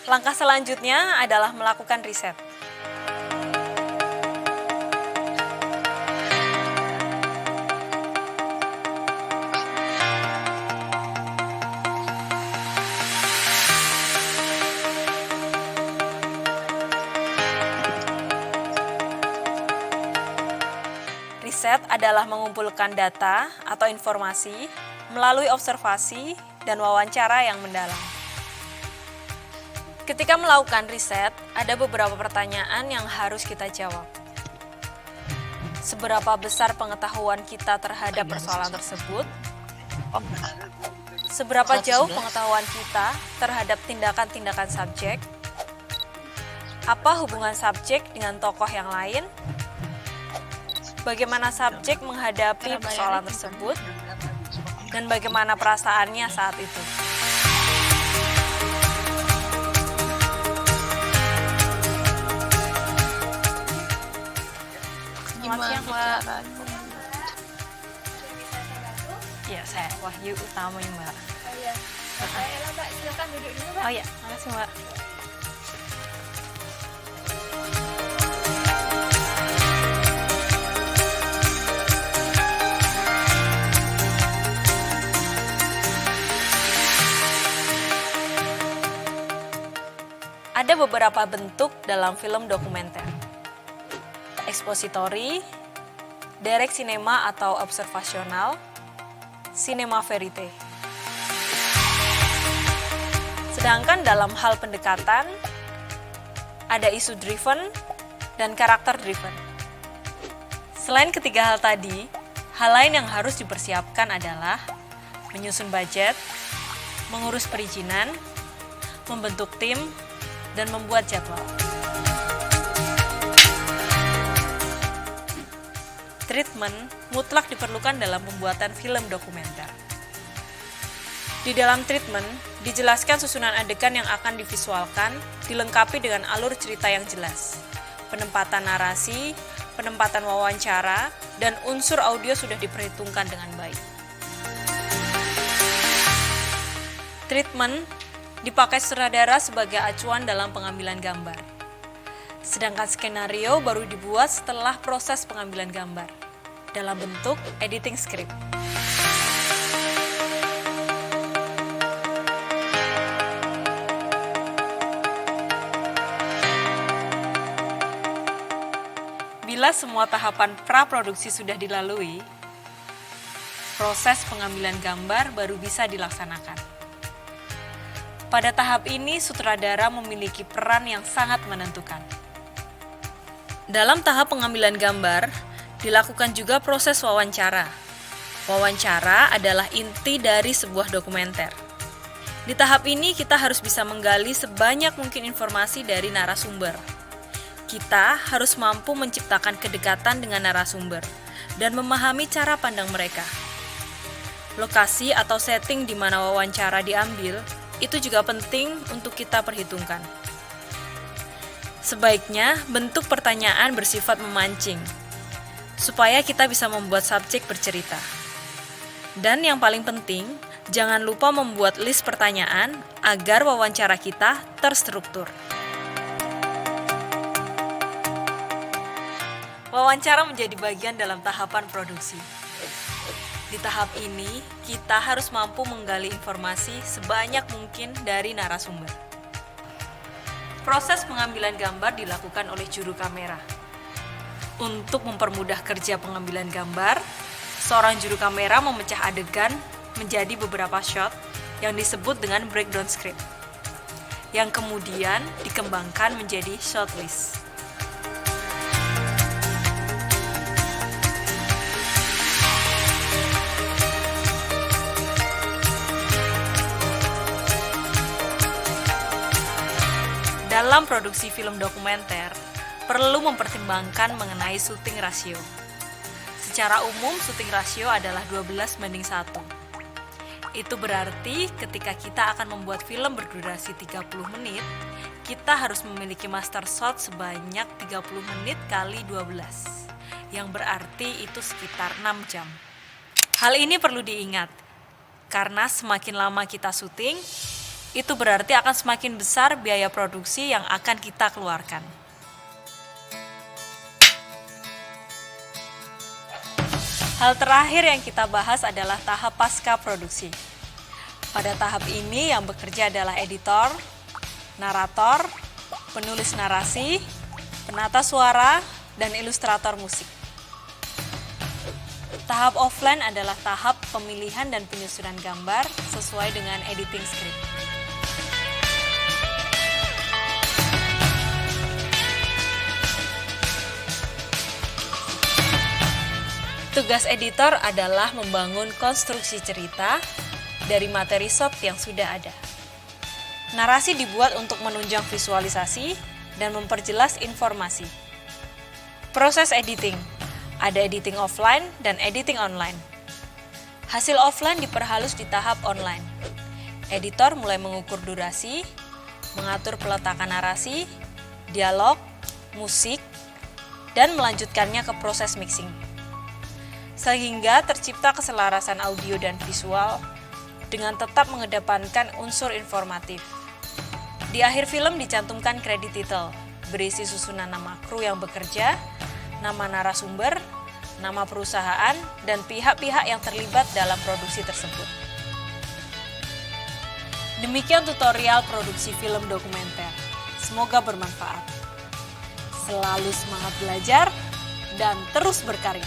Langkah selanjutnya adalah melakukan riset. Riset adalah mengumpulkan data atau informasi melalui observasi dan wawancara yang mendalam. Ketika melakukan riset, ada beberapa pertanyaan yang harus kita jawab. Seberapa besar pengetahuan kita terhadap persoalan tersebut? Seberapa jauh pengetahuan kita terhadap tindakan-tindakan subjek? Apa hubungan subjek dengan tokoh yang lain? Bagaimana subjek menghadapi persoalan tersebut? Dan bagaimana perasaannya saat itu? Selamat siang, Mbak. Ya, saya Wahyu Utama, Mbak. Oh iya, saya lah Mbak, silakan duduk dulu Mbak. Oh iya, makasih, Mbak. Ada beberapa bentuk dalam film dokumenter. Ekspositori, direct cinema atau observasional, cinema verite. Sedangkan dalam hal pendekatan, ada isu driven dan karakter driven. Selain ketiga hal tadi, hal lain yang harus dipersiapkan adalah menyusun budget, mengurus perizinan, membentuk tim, dan membuat jadwal. Treatment mutlak diperlukan dalam pembuatan film dokumenter. Di dalam treatment, dijelaskan susunan adegan yang akan divisualkan, dilengkapi dengan alur cerita yang jelas. Penempatan narasi, penempatan wawancara, dan unsur audio sudah diperhitungkan dengan baik. Treatment dipakai sutradara sebagai acuan dalam pengambilan gambar. Sedangkan skenario baru dibuat setelah proses pengambilan gambar, dalam bentuk editing script. Bila semua tahapan praproduksi sudah dilalui, proses pengambilan gambar baru bisa dilaksanakan. Pada tahap ini, sutradara memiliki peran yang sangat menentukan. Dalam tahap pengambilan gambar, dilakukan juga proses wawancara. Wawancara adalah inti dari sebuah dokumenter. Di tahap ini, kita harus bisa menggali sebanyak mungkin informasi dari narasumber. Kita harus mampu menciptakan kedekatan dengan narasumber dan memahami cara pandang mereka. Lokasi atau setting di mana wawancara diambil itu juga penting untuk kita perhitungkan. Sebaiknya bentuk pertanyaan bersifat memancing, supaya kita bisa membuat subjek bercerita. Dan yang paling penting, jangan lupa membuat list pertanyaan agar wawancara kita terstruktur. Wawancara menjadi bagian dalam tahapan produksi. Di tahap ini, kita harus mampu menggali informasi sebanyak mungkin dari narasumber. Proses pengambilan gambar dilakukan oleh juru kamera. Untuk mempermudah kerja pengambilan gambar, seorang juru kamera memecah adegan menjadi beberapa shot yang disebut dengan breakdown script, yang kemudian dikembangkan menjadi shot list. Dalam produksi film dokumenter, perlu mempertimbangkan mengenai syuting rasio. Secara umum, syuting rasio adalah 12:1. Itu berarti ketika kita akan membuat film berdurasi 30 menit, kita harus memiliki master shot sebanyak 30 menit kali 12, yang berarti itu sekitar 6 jam. Hal ini perlu diingat, karena semakin lama kita syuting, itu berarti akan semakin besar biaya produksi yang akan kita keluarkan. Hal terakhir yang kita bahas adalah tahap pasca produksi. Pada tahap ini yang bekerja adalah editor, narator, penulis narasi, penata suara, dan ilustrator musik. Tahap offline adalah tahap pemilihan dan penyusunan gambar sesuai dengan editing script. Tugas editor adalah membangun konstruksi cerita dari materi shot yang sudah ada. Narasi dibuat untuk menunjang visualisasi dan memperjelas informasi. Proses editing, ada editing offline dan editing online. Hasil offline diperhalus di tahap online. Editor mulai mengukur durasi, mengatur peletakan narasi, dialog, musik, dan melanjutkannya ke proses mixing. Sehingga tercipta keselarasan audio dan visual dengan tetap mengedepankan unsur informatif. Di akhir film dicantumkan kredit title, berisi susunan nama kru yang bekerja, nama narasumber, nama perusahaan, dan pihak-pihak yang terlibat dalam produksi tersebut. Demikian tutorial produksi film dokumenter. Semoga bermanfaat. Selalu semangat belajar dan terus berkarya.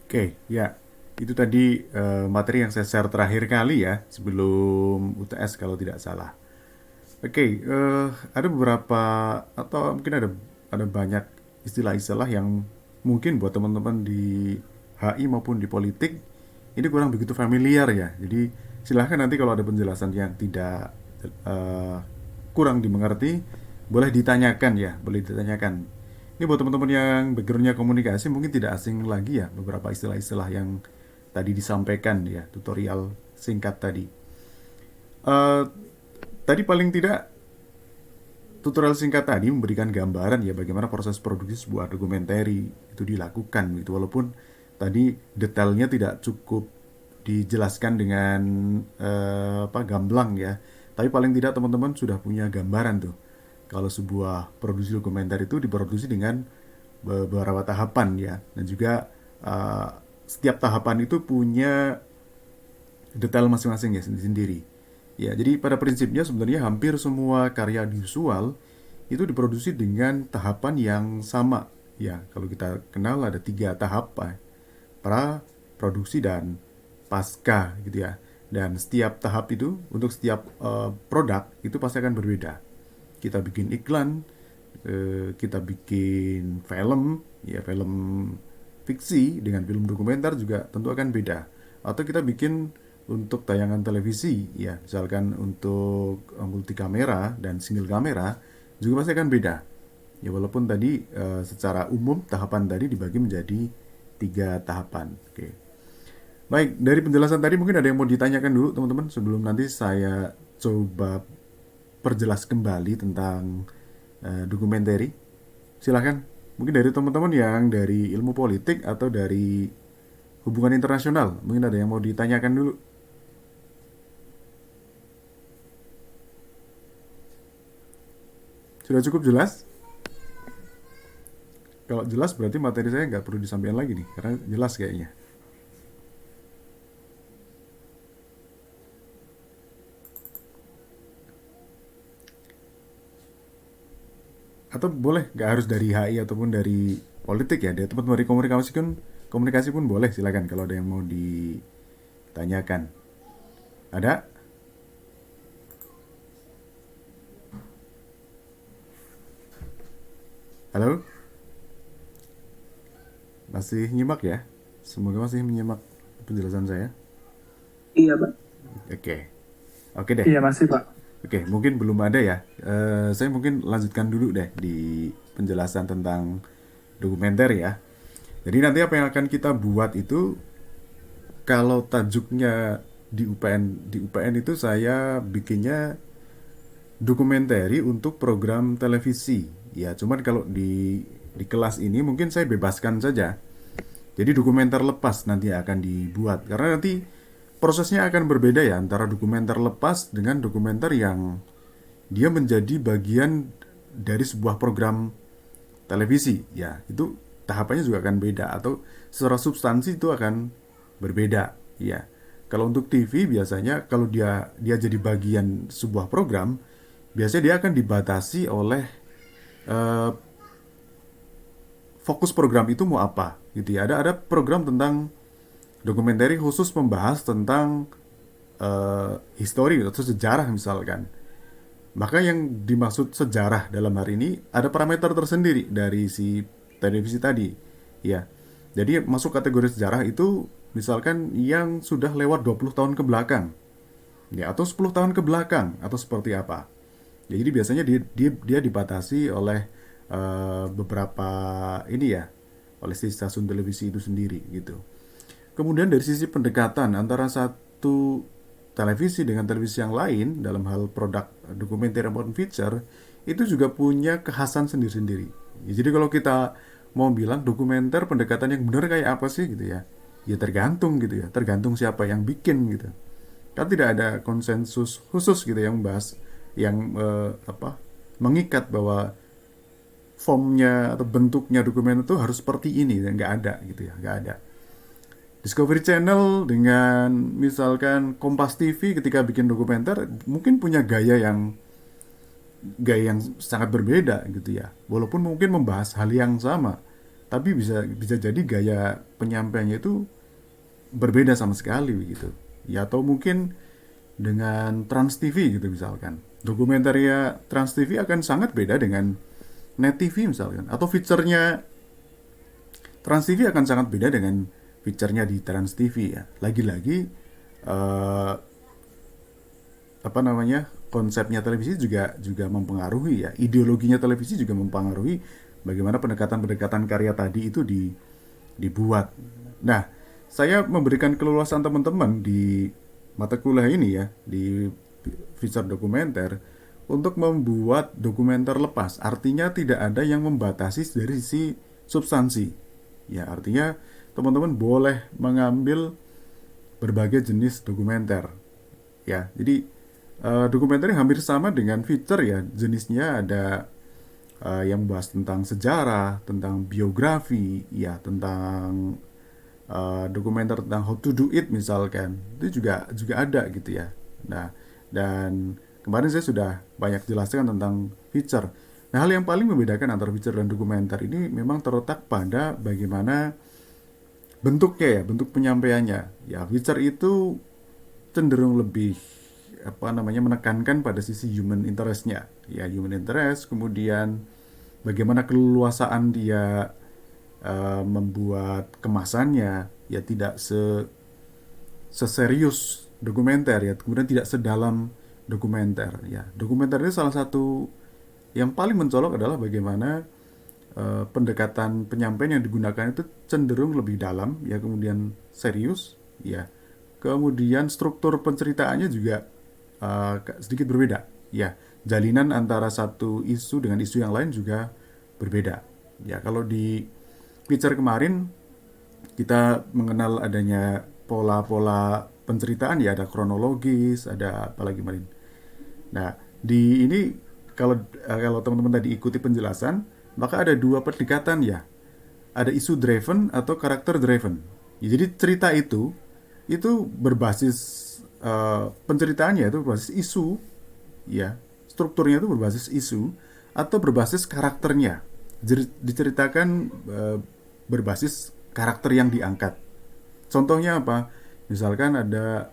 Oke, ya. Itu tadi materi yang saya share terakhir kali ya, sebelum UTS kalau tidak salah. Oke, ada beberapa atau mungkin ada banyak istilah-istilah yang mungkin buat teman-teman di HI maupun di politik ini kurang begitu familiar ya. Jadi silahkan nanti kalau ada penjelasan yang tidak kurang dimengerti, boleh ditanyakan ya, boleh ditanyakan. Ini buat teman-teman yang backgroundnya komunikasi mungkin tidak asing lagi ya beberapa istilah-istilah yang tadi disampaikan ya, tutorial singkat tadi. Eh, Tadi paling tidak tutorial singkat tadi memberikan gambaran ya bagaimana proses produksi sebuah dokumenter itu dilakukan gitu. Walaupun tadi detailnya tidak cukup dijelaskan dengan gamblang ya. Tapi paling tidak teman-teman sudah punya gambaran tuh. Kalau sebuah produksi dokumenter itu diproduksi dengan beberapa tahapan ya. Dan juga setiap tahapan itu punya detail masing-masing ya sendiri. Ya, jadi pada prinsipnya sebenarnya hampir semua karya visual itu diproduksi dengan tahapan yang sama. Ya, kalau kita kenal ada 3 tahap, pra, produksi, dan pasca gitu ya. Dan setiap tahap itu untuk setiap produk itu pasti akan berbeda. Kita bikin iklan, kita bikin film, ya film fiksi dengan film dokumenter juga tentu akan beda. Atau kita bikin untuk tayangan televisi, ya misalkan untuk multi kamera dan single kamera juga pasti akan beda. Ya walaupun tadi secara umum tahapan tadi dibagi menjadi 3 tahapan. Oke. Baik, dari penjelasan tadi mungkin ada yang mau ditanyakan dulu teman-teman sebelum nanti saya coba perjelas kembali tentang dokumenter. Silahkan, mungkin dari teman-teman yang dari ilmu politik atau dari hubungan internasional, mungkin ada yang mau ditanyakan dulu. Sudah cukup jelas? Kalau jelas berarti materi saya nggak perlu disampaikan lagi nih, karena jelas kayaknya. Atau boleh, nggak harus dari HI ataupun dari politik ya, dari teman-teman dari komunikasi pun boleh, silakan kalau ada yang mau ditanyakan. Ada? Halo? Masih nyimak ya? Semoga masih menyimak penjelasan saya. Iya, Pak. Oke. Oke deh. Iya, masih, Pak. Oke, mungkin belum ada ya. Saya mungkin lanjutkan dulu deh di penjelasan tentang dokumenter ya. Jadi nanti apa yang akan kita buat itu, kalau tajuknya di UPN itu saya bikinnya dokumenter untuk program televisi. Ya, cuman kalau di kelas ini mungkin saya bebaskan saja. Jadi dokumenter lepas nanti akan dibuat karena nanti prosesnya akan berbeda ya antara dokumenter lepas dengan dokumenter yang dia menjadi bagian dari sebuah program televisi. Ya, itu tahapannya juga akan beda atau secara substansi itu akan berbeda. Ya. Kalau untuk TV biasanya kalau dia jadi bagian sebuah program, biasanya dia akan dibatasi oleh eh, fokus program itu mau apa gitu ya. Ada program tentang dokumenter khusus membahas tentang histori atau sejarah misalkan. Maka yang dimaksud sejarah dalam hari ini ada parameter tersendiri dari si televisi tadi. Ya. Jadi masuk kategori sejarah itu misalkan yang sudah lewat 20 tahun ke belakang. Ya, atau 10 tahun ke belakang atau seperti apa. Ya, jadi biasanya dia dibatasi oleh beberapa ini ya, oleh si stasiun televisi itu sendiri gitu. Kemudian dari sisi pendekatan antara satu televisi dengan televisi yang lain dalam hal produk dokumenter maupun feature itu juga punya kekhasan sendiri-sendiri. Ya, jadi kalau kita mau bilang dokumenter pendekatan yang benar kayak apa sih gitu ya, ya tergantung gitu ya, tergantung siapa yang bikin gitu. Kan tidak ada konsensus khusus gitu yang membahas yang mengikat bahwa formnya atau bentuknya dokumen itu harus seperti ini dan nggak ada gitu ya, nggak ada. Discovery Channel dengan misalkan Kompas TV ketika bikin dokumenter mungkin punya gaya yang sangat berbeda gitu ya. Walaupun mungkin membahas hal yang sama, tapi bisa jadi gaya penyampaiannya itu berbeda sama sekali gitu. Ya atau mungkin dengan Trans TV gitu misalkan. Dokumenternya Trans TV akan sangat beda dengan Net TV misalkan. Atau fiturnya Trans TV akan sangat beda dengan fiturnya di Trans TV ya. Lagi-lagi eh, konsepnya televisi juga mempengaruhi ya. Ideologinya televisi juga mempengaruhi bagaimana pendekatan-pendekatan karya tadi itu dibuat. Nah, saya memberikan keleluasan teman-teman di mata kuliah ini ya, di feature dokumenter untuk membuat dokumenter lepas. Artinya tidak ada yang membatasi dari sisi substansi. Ya, artinya teman-teman boleh mengambil berbagai jenis dokumenter. Ya, jadi dokumenter hampir sama dengan feature ya. Jenisnya ada yang membahas tentang sejarah, tentang biografi, ya, tentang dokumenter tentang how to do it misalkan. Itu juga ada gitu ya. Nah, dan kemarin saya sudah banyak jelaskan tentang feature. Nah, hal yang paling membedakan antara feature dan dokumenter ini memang terletak pada bagaimana bentuknya ya, bentuk penyampaiannya. Ya, feature itu cenderung lebih menekankan pada sisi human interest-nya. Ya, human interest, kemudian bagaimana keleluasaan dia membuat kemasannya, ya tidak seserius dokumenter ya, kemudian tidak sedalam dokumenter ya. Dokumenter ini salah satu yang paling mencolok adalah bagaimana pendekatan penyampaian yang digunakan itu cenderung lebih dalam ya, kemudian serius ya, kemudian struktur penceritaannya juga sedikit berbeda ya, jalinan antara satu isu dengan isu yang lain juga berbeda ya. Kalau di feature kemarin kita mengenal adanya pola-pola penceritaan ya, ada kronologis, ada apa lagi kemarin. Nah, di ini kalau teman-teman tadi ikuti penjelasan, maka ada dua pendekatan ya. Ada isu driven atau karakter driven. Ya, jadi cerita itu berbasis penceritaannya itu berbasis isu ya. Strukturnya itu berbasis isu atau berbasis karakternya. Diceritakan berbasis karakter yang diangkat. Contohnya apa? Misalkan ada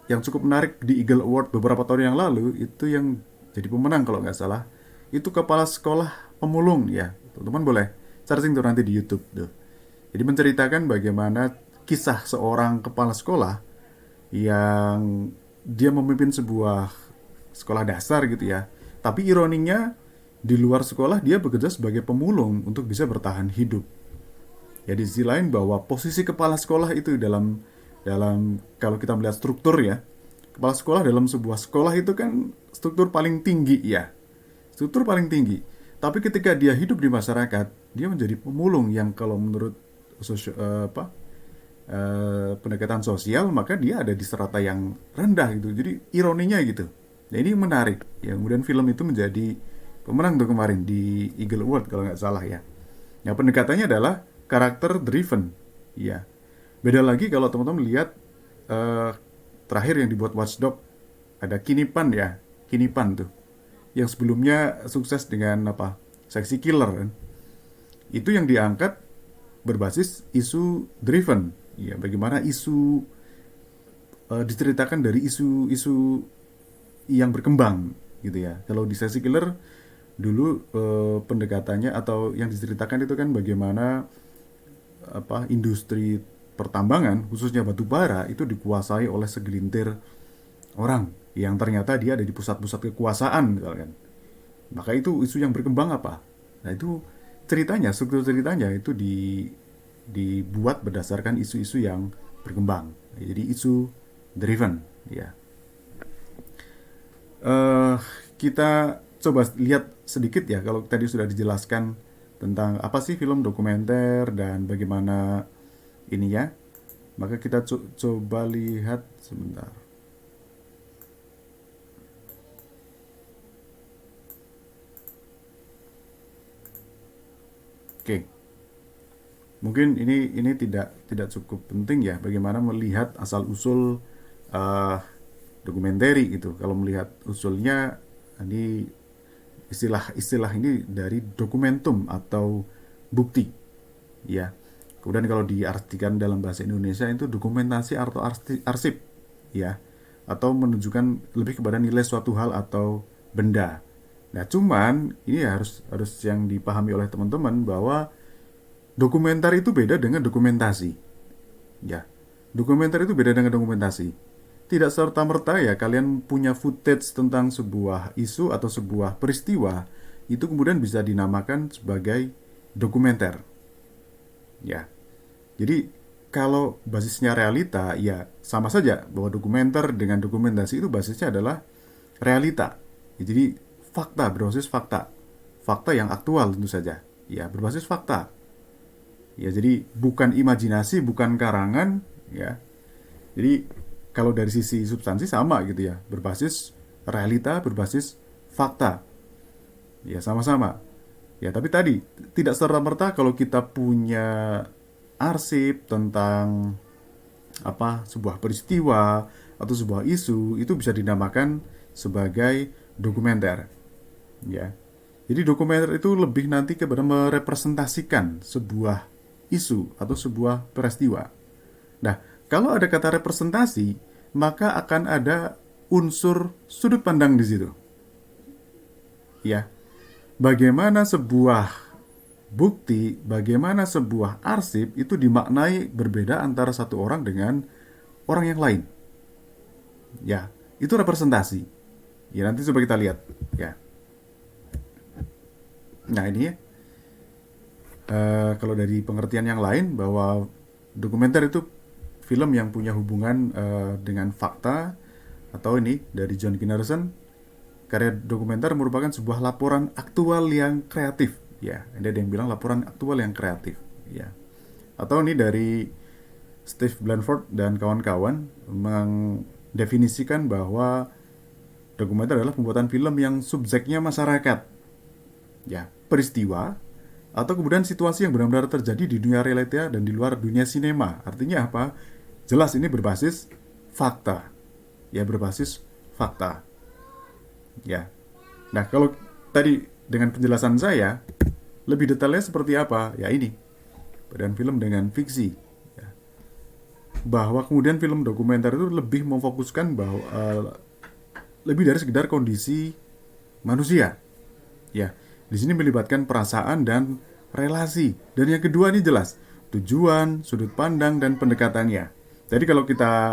yang cukup menarik di Eagle Award beberapa tahun yang lalu, itu yang jadi pemenang kalau nggak salah, itu kepala sekolah pemulung ya. Teman-teman boleh searching tuh nanti di YouTube tuh. Jadi menceritakan bagaimana kisah seorang kepala sekolah yang dia memimpin sebuah sekolah dasar gitu ya. Tapi ironinya di luar sekolah dia bekerja sebagai pemulung untuk bisa bertahan hidup. Ya, di sisi lain bahwa posisi kepala sekolah itu dalam kalau kita melihat struktur ya, kepala sekolah dalam sebuah sekolah itu kan struktur paling tinggi ya, struktur paling tinggi. Tapi ketika dia hidup di masyarakat, dia menjadi pemulung yang kalau menurut pendekatan sosial, maka dia ada di strata yang rendah gitu. Jadi ironinya gitu. Nah, ini menarik. Ya, kemudian film itu menjadi pemenang tuh kemarin di Eagle Award kalau nggak salah ya. Nah, pendekatannya adalah karakter driven. Ya. Beda lagi kalau teman-teman lihat terakhir yang dibuat Watchdog, ada Kinipan ya. Kinipan tuh. Yang sebelumnya sukses dengan apa? Sexy Killer kan. Itu yang diangkat berbasis isu driven. Ya, bagaimana isu diceritakan dari isu-isu yang berkembang gitu ya. Kalau di Sexy Killer dulu pendekatannya atau yang diceritakan itu kan bagaimana apa industri pertambangan khususnya batu bara itu dikuasai oleh segelintir orang yang ternyata dia ada di pusat-pusat kekuasaan misalkan. Maka itu isu yang berkembang apa? Nah, itu ceritanya, struktur ceritanya itu dibuat berdasarkan isu-isu yang berkembang. Jadi isu driven ya. Kita coba lihat sedikit ya, kalau tadi sudah dijelaskan tentang apa sih film dokumenter dan bagaimana ini ya, maka kita coba lihat sebentar. Oke, mungkin ini tidak cukup penting ya, bagaimana melihat asal usul dokumenter gitu. Kalau melihat usulnya, ini istilah ini dari dokumentum atau bukti ya. Kemudian kalau diartikan dalam bahasa Indonesia itu dokumentasi atau arsip ya, atau menunjukkan lebih kepada nilai suatu hal atau benda. Nah, cuman ini harus yang dipahami oleh teman-teman bahwa dokumenter itu beda dengan dokumentasi. Ya. Dokumenter itu beda dengan dokumentasi. Tidak serta-merta ya kalian punya footage tentang sebuah isu atau sebuah peristiwa itu kemudian bisa dinamakan sebagai dokumenter. Ya. Jadi kalau basisnya realita ya sama saja bahwa dokumenter dengan dokumentasi itu basisnya adalah realita. Ya, jadi fakta, berbasis fakta. Fakta yang aktual tentu saja. Ya, berbasis fakta. Ya, jadi bukan imajinasi, bukan karangan ya. Jadi kalau dari sisi substansi sama gitu ya, berbasis realita, berbasis fakta. Ya, sama-sama. Ya, tapi tadi tidak serta-merta kalau kita punya arsip tentang apa sebuah peristiwa atau sebuah isu itu bisa dinamakan sebagai dokumenter. Ya. Jadi dokumenter itu lebih nanti kepada merepresentasikan sebuah isu atau sebuah peristiwa. Nah, kalau ada kata representasi, maka akan ada unsur sudut pandang di situ. Ya. Bagaimana sebuah bukti, bagaimana sebuah arsip itu dimaknai berbeda antara satu orang dengan orang yang lain. Ya, itu representasi. Ya, nanti coba kita lihat. Ya. Nah, ini ya. Kalau dari pengertian yang lain bahwa dokumenter itu film yang punya hubungan dengan fakta, atau ini dari John Kinnerson, karya dokumenter merupakan sebuah laporan aktual yang kreatif. Ya, ada yang bilang laporan aktual yang kreatif. Ya. Atau ini dari Steve Blanford dan kawan-kawan mendefinisikan bahwa dokumenter adalah pembuatan film yang subjeknya masyarakat. Ya, peristiwa atau kemudian situasi yang benar-benar terjadi di dunia realita dan di luar dunia sinema. Artinya apa? Jelas ini berbasis fakta. Ya, berbasis fakta. Ya. Nah, kalau tadi dengan penjelasan saya, lebih detailnya seperti apa? Ya ini. Dan film dengan fiksi. Ya. Bahwa kemudian film dokumenter itu lebih memfokuskan bahwa lebih dari sekedar kondisi manusia. Ya. Di sini melibatkan perasaan dan relasi. Dan yang kedua ini jelas, tujuan, sudut pandang, dan pendekatannya. Jadi kalau kita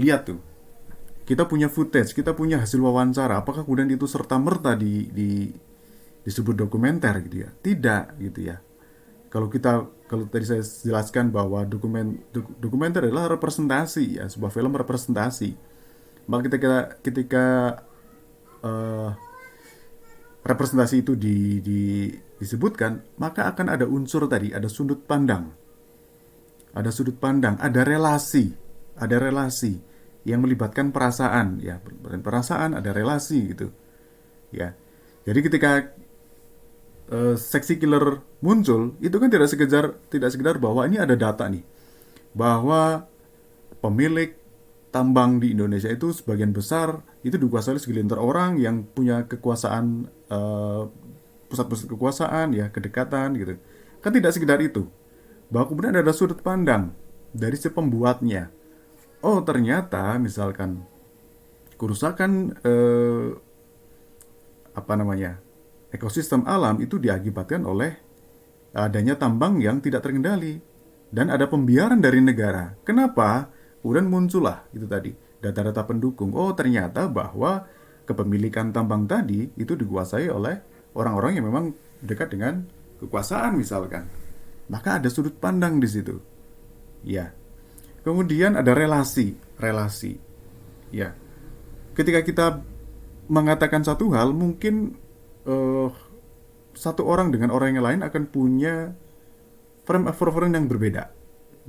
lihat tuh, kita punya footage, kita punya hasil wawancara, apakah kemudian itu serta-merta disebut dokumenter gitu ya? Tidak gitu ya. Kalau tadi saya jelaskan bahwa dokumenter adalah representasi ya, sebuah film representasi. Maka ketika eh, representasi itu disebutkan, maka akan ada unsur tadi, ada sudut pandang, ada relasi yang melibatkan perasaan, ya, perasaan ada relasi gitu, ya. Jadi ketika seksi killer muncul, itu kan tidak sekedar bahwa ini ada data nih, bahwa pemilik tambang di Indonesia itu sebagian besar itu dikuasai oleh segelintir orang yang punya kekuasaan, pusat-pusat kekuasaan, ya, kedekatan gitu. Kan tidak sekedar itu. Bahwa kemudian ada sudut pandang dari si pembuatnya. Oh, ternyata misalkan kerusakan ekosistem alam itu diakibatkan oleh adanya tambang yang tidak terkendali dan ada pembiaran dari negara. Kenapa? Kemudian muncullah itu tadi data-data pendukung. Oh, ternyata bahwa kepemilikan tambang tadi itu dikuasai oleh orang-orang yang memang dekat dengan kekuasaan misalkan. Maka ada sudut pandang di situ. Ya. Kemudian ada relasi. Ya. Ketika kita mengatakan satu hal, mungkin satu orang dengan orang yang lain akan punya frame of reference yang berbeda.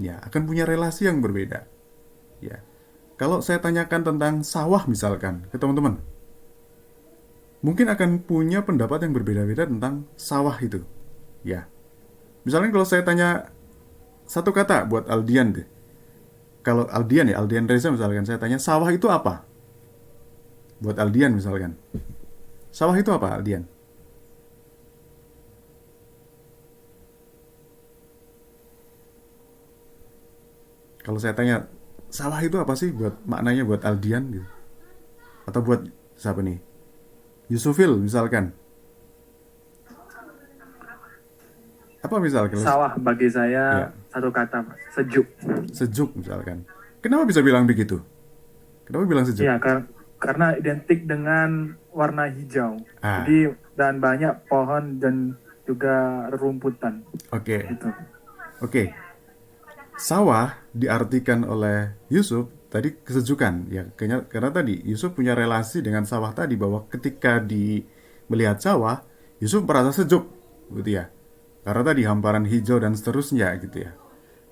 Ya, akan punya relasi yang berbeda. Ya. Kalau saya tanyakan tentang sawah misalkan ke teman-teman, mungkin akan punya pendapat yang berbeda-beda tentang sawah itu. Ya. Misalnya kalau saya tanya satu kata buat Aldian deh. Kalau Aldian Reza misalkan, saya tanya sawah itu apa? Buat Aldian misalkan. Sawah itu apa, Aldian? Kalau saya tanya sawah itu apa sih buat maknanya buat Aldian gitu. Atau buat siapa nih? Yusufil misalkan. Apa misalkan? Sawah bagi Ya, saya satu kata, Mas. Sejuk. sejuk misalkan. Kenapa bisa bilang begitu? Kenapa bilang sejuk? Iya, karena identik dengan warna hijau. Ah, Jadi dan banyak pohon dan juga rerumputan oke. gitu. Oke. Sawah diartikan oleh Yusuf tadi kesejukan, ya, karena tadi Yusuf punya relasi dengan sawah tadi, bahwa ketika melihat sawah, Yusuf merasa sejuk, gitu ya. Karena tadi hamparan hijau dan seterusnya, gitu ya.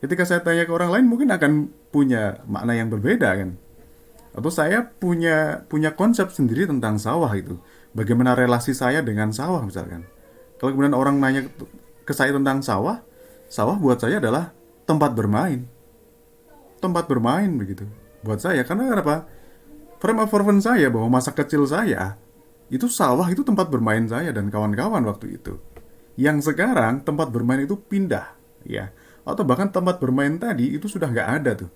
Ketika saya tanya ke orang lain, mungkin akan punya makna yang berbeda kan. Atau saya punya konsep sendiri tentang sawah itu. Bagaimana relasi saya dengan sawah misalkan. Kalau kemudian orang nanya ke saya tentang sawah, sawah buat saya adalah tempat bermain. Tempat bermain begitu. Buat saya, karena kenapa? Frame of reference saya bahwa masa kecil saya, itu sawah itu tempat bermain saya dan kawan-kawan waktu itu. Yang sekarang tempat bermain itu pindah, ya. Atau bahkan tempat bermain tadi itu sudah nggak ada tuh.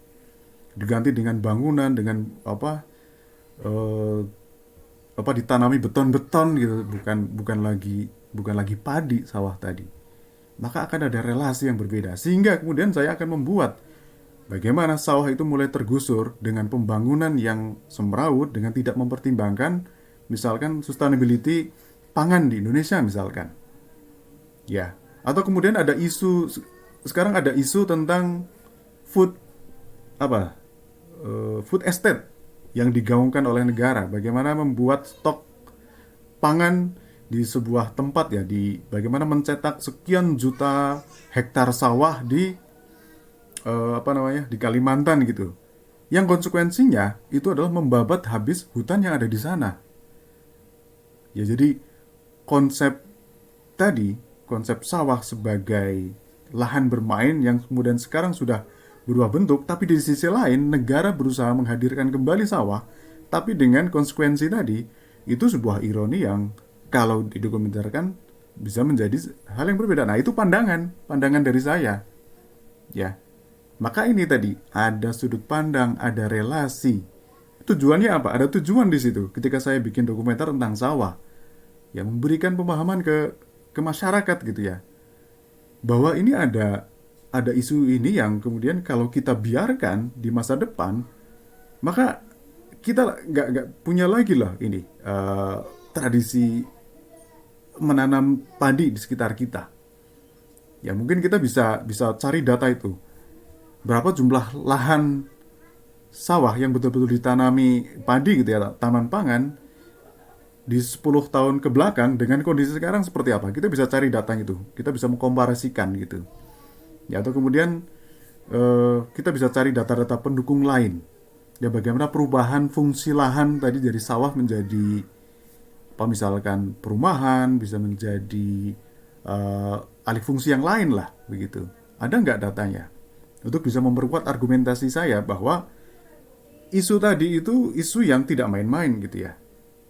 Diganti dengan bangunan, dengan eh, ditanami beton-beton gitu, bukan lagi padi sawah tadi. Maka akan ada relasi yang berbeda, sehingga kemudian saya akan membuat bagaimana sawah itu mulai tergusur dengan pembangunan yang semrawut, dengan tidak mempertimbangkan misalkan sustainability pangan di Indonesia misalkan. Ya, atau kemudian ada sekarang ada isu tentang food apa? Food estate yang digaungkan oleh negara, bagaimana membuat stok pangan di sebuah tempat, ya, bagaimana mencetak sekian juta hektar sawah di Kalimantan gitu. Yang konsekuensinya itu adalah membabat habis hutan yang ada di sana. Ya, jadi konsep konsep sawah sebagai lahan bermain yang kemudian sekarang sudah berubah bentuk, tapi di sisi lain negara berusaha menghadirkan kembali sawah, tapi dengan konsekuensi tadi, itu sebuah ironi yang kalau didokumentarkan bisa menjadi hal yang berbeda. Nah, itu pandangan dari saya. Ya. Maka ini tadi ada sudut pandang, ada relasi. Tujuannya apa? Ada tujuan di situ. Ketika saya bikin dokumenter tentang sawah, ya, memberikan pemahaman ke masyarakat gitu ya, bahwa ini ada isu ini yang kemudian kalau kita biarkan di masa depan, maka kita nggak punya lagi lah ini tradisi menanam padi di sekitar kita. Ya, mungkin kita bisa cari data itu. Berapa jumlah lahan sawah yang betul-betul ditanami padi gitu ya, taman pangan di 10 tahun ke belakang dengan kondisi sekarang seperti apa. Kita bisa cari datanya itu. Kita bisa mengkomparasikan gitu. Ya, atau kemudian kita bisa cari data-data pendukung lain. Ya, bagaimana perubahan fungsi lahan tadi dari sawah menjadi apa, misalkan perumahan, bisa menjadi alih fungsi yang lain lah begitu. Ada nggak datanya? Untuk bisa memperkuat argumentasi saya bahwa isu tadi itu isu yang tidak main-main gitu ya.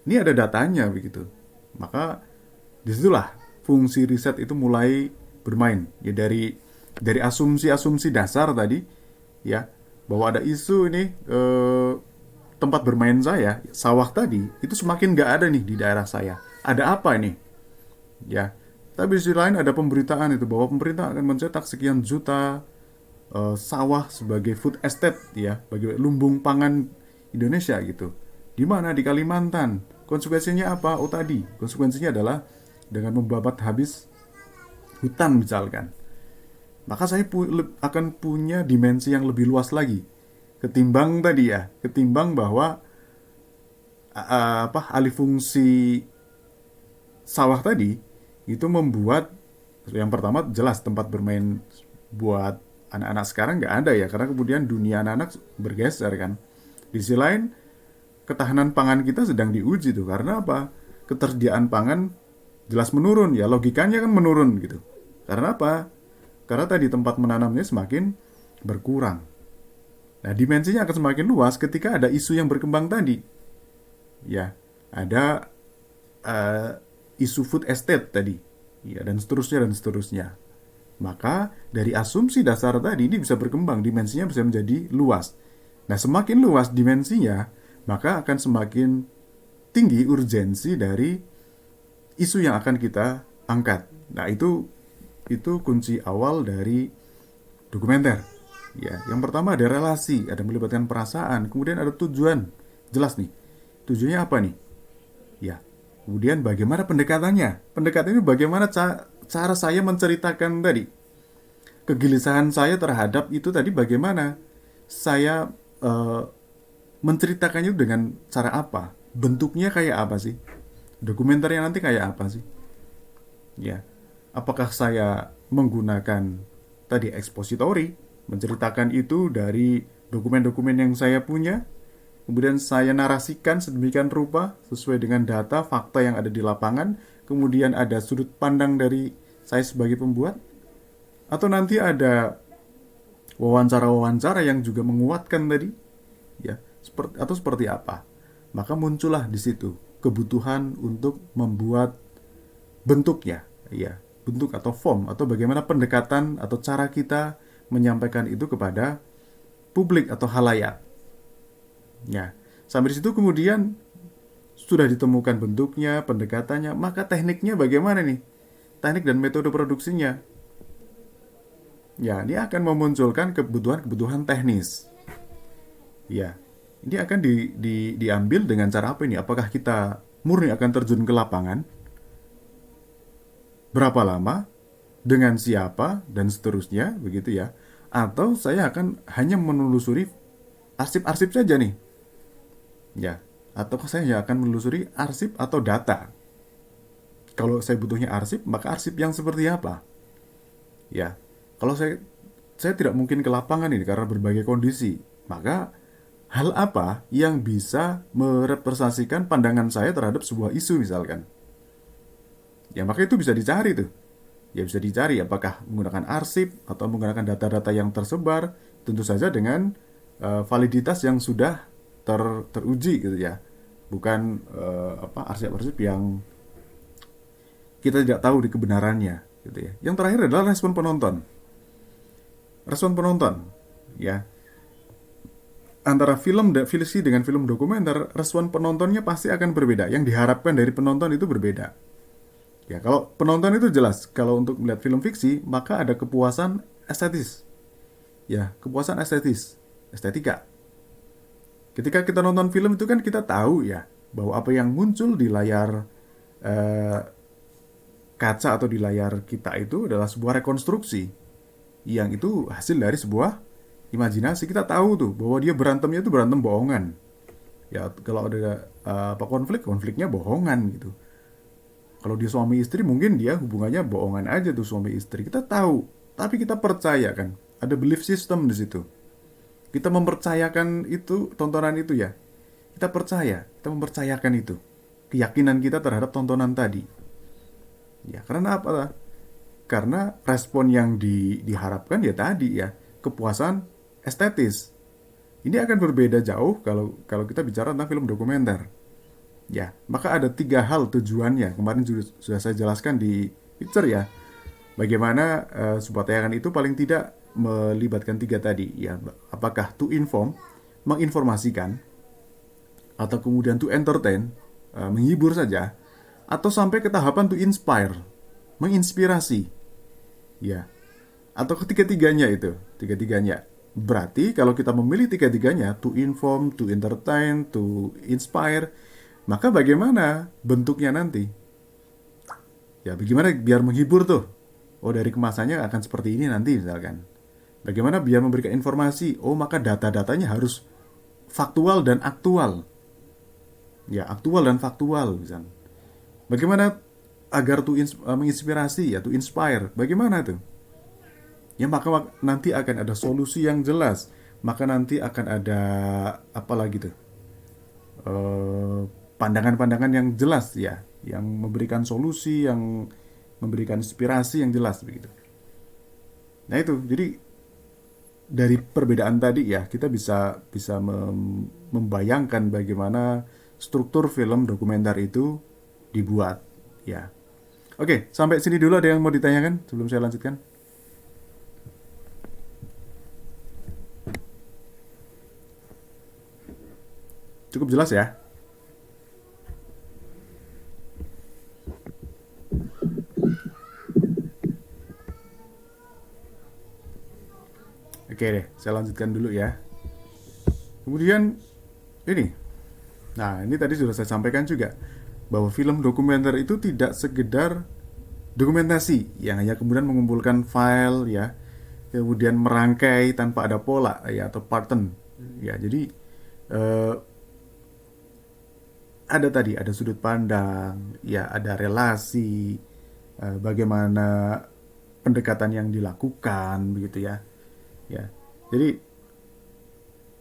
Ini ada datanya begitu. Maka disitulah fungsi riset itu mulai bermain. Ya, dari asumsi-asumsi dasar tadi ya, bahwa ada isu ini tempat bermain saya, sawah tadi, itu semakin nggak ada nih di daerah saya. Ada apa ini? Ya, tapi di sisi lain ada pemberitaan itu bahwa pemerintah akan mencetak sekian juta sawah sebagai food estate ya, bagi lumbung pangan Indonesia gitu. Di mana? Di Kalimantan. Konsekuensinya apa? Oh tadi, konsekuensinya adalah dengan membabat habis hutan misalkan. Maka saya akan punya dimensi yang lebih luas lagi ketimbang tadi ya, ketimbang bahwa alih fungsi sawah tadi itu membuat yang pertama jelas tempat bermain buat anak-anak sekarang nggak ada ya, karena kemudian dunia anak-anak bergeser kan. Di sisi lain ketahanan pangan kita sedang diuji tuh, karena apa? Ketersediaan pangan jelas menurun ya, logikanya kan menurun gitu. Karena apa? Karena tadi tempat menanamnya semakin berkurang. Nah, dimensinya akan semakin luas ketika ada isu yang berkembang tadi. Ya, ada isu food estate tadi. Ya, dan seterusnya dan seterusnya. Maka dari asumsi dasar tadi ini bisa berkembang, dimensinya bisa menjadi luas. Nah, semakin luas dimensinya, maka akan semakin tinggi urgensi dari isu yang akan kita angkat. Nah, itu kunci awal dari dokumenter. Ya, yang pertama ada relasi, ada melibatkan perasaan, kemudian ada tujuan. Jelas nih. Tujuannya apa nih? Ya. Kemudian bagaimana pendekatannya? Pendekatannya bagaimana cara saya menceritakan tadi. Kegelisahan saya terhadap itu tadi bagaimana saya menceritakannya dengan cara apa? Bentuknya kayak apa sih? Dokumenternya nanti kayak apa sih? Ya. Apakah saya menggunakan tadi expository, menceritakan itu dari dokumen-dokumen yang saya punya, kemudian saya narasikan sedemikian rupa sesuai dengan data, fakta yang ada di lapangan, kemudian ada sudut pandang dari saya sebagai pembuat, atau nanti ada wawancara-wawancara yang juga menguatkan tadi, ya, seperti apa? Maka muncullah di situ kebutuhan untuk membuat bentuknya, ya, bentuk atau form, atau bagaimana pendekatan atau cara kita menyampaikan itu kepada publik atau halayak. Ya, sampai di situ kemudian sudah ditemukan bentuknya, pendekatannya, maka tekniknya bagaimana nih? Teknik dan metode produksinya. Ya, ini akan memunculkan kebutuhan-kebutuhan teknis. Ya, ini akan diambil dengan cara apa ini? Apakah kita murni akan terjun ke lapangan? Berapa lama, dengan siapa, dan seterusnya, begitu ya. Atau saya akan hanya menelusuri arsip-arsip saja nih. Ya, atau saya akan menelusuri arsip atau data. Kalau saya butuhnya arsip, maka arsip yang seperti apa? Ya, kalau saya tidak mungkin ke lapangan ini karena berbagai kondisi. Maka hal apa yang bisa merepresentasikan pandangan saya terhadap sebuah isu misalkan? Ya, maka itu bisa dicari tuh. Ya, bisa dicari apakah menggunakan arsip atau menggunakan data-data yang tersebar, tentu saja dengan validitas yang sudah teruji gitu ya. Bukan arsip-arsip yang kita tidak tahu di kebenarannya gitu ya. Yang terakhir adalah respon penonton. Respon penonton, ya. Antara film fiksi dengan film dokumenter, respon penontonnya pasti akan berbeda. Yang diharapkan dari penonton itu berbeda. Ya, kalau penonton itu jelas, kalau untuk melihat film fiksi, maka ada kepuasan estetis. Ya, kepuasan estetika. Ketika kita nonton film itu kan kita tahu ya, bahwa apa yang muncul di layar kaca atau di layar kita itu adalah sebuah rekonstruksi. Yang itu hasil dari sebuah imajinasi, kita tahu tuh bahwa dia berantemnya itu berantem bohongan. Ya, kalau ada konfliknya bohongan gitu. Kalau dia suami istri mungkin dia hubungannya bohongan aja tuh suami istri. Kita tahu, tapi kita percaya kan. Ada belief system di situ. Kita mempercayakan itu, tontonan itu ya. Kita mempercayakan itu. Keyakinan kita terhadap tontonan tadi. Ya, karena apa? Karena respon yang diharapkan ya tadi ya, kepuasan estetis. Ini akan berbeda jauh kalau kita bicara tentang film dokumenter. Ya, maka ada 3 hal tujuannya. Kemarin sudah saya jelaskan di picture ya. Bagaimana sebuah tayangan itu paling tidak melibatkan 3 tadi. Ya, apakah to inform, menginformasikan, atau kemudian to entertain, menghibur saja, atau sampai ke tahapan to inspire, menginspirasi. Ya, atau ketiga-tiganya itu, tiga-tiganya. Berarti kalau kita memilih tiga-tiganya, to inform, to entertain, to inspire, maka bagaimana bentuknya nanti? Ya, bagaimana biar menghibur tuh? Oh, dari kemasannya akan seperti ini nanti misalkan. Bagaimana biar memberikan informasi? Oh, maka data-datanya harus faktual dan aktual. Ya, aktual dan faktual misalkan. Bagaimana agar menginspirasi, ya, to inspire? Bagaimana tuh? Ya, maka nanti akan ada solusi yang jelas. Maka nanti akan ada apa lagi tuh? Pandangan-pandangan yang jelas ya, yang memberikan solusi, yang memberikan inspirasi yang jelas begitu. Nah itu, jadi dari perbedaan tadi ya, kita bisa membayangkan bagaimana struktur film dokumenter itu dibuat ya. Oke, sampai sini dulu, ada yang mau ditanyakan sebelum saya lanjutkan? Cukup jelas ya? Oke deh, saya lanjutkan dulu ya. Kemudian ini. Nah, ini tadi sudah saya sampaikan juga bahwa film dokumenter itu tidak sekedar dokumentasi yang hanya kemudian mengumpulkan file ya, kemudian merangkai tanpa ada pola ya atau pattern. Ya, jadi ada sudut pandang, ya ada relasi, bagaimana pendekatan yang dilakukan begitu ya. Ya. Jadi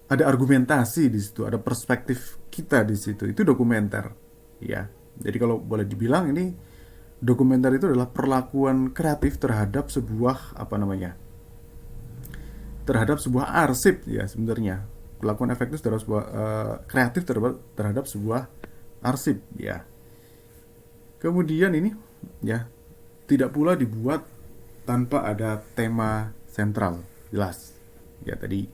ada argumentasi di situ, ada perspektif kita di situ. Itu dokumenter, ya. Jadi kalau boleh dibilang ini dokumenter itu adalah perlakuan kreatif terhadap sebuah terhadap sebuah arsip ya sebenarnya. Perlakuan efektif terhadap sebuah kreatif terhadap sebuah arsip ya. Kemudian ini ya tidak pula dibuat tanpa ada tema sentral. Jelas. Ya tadi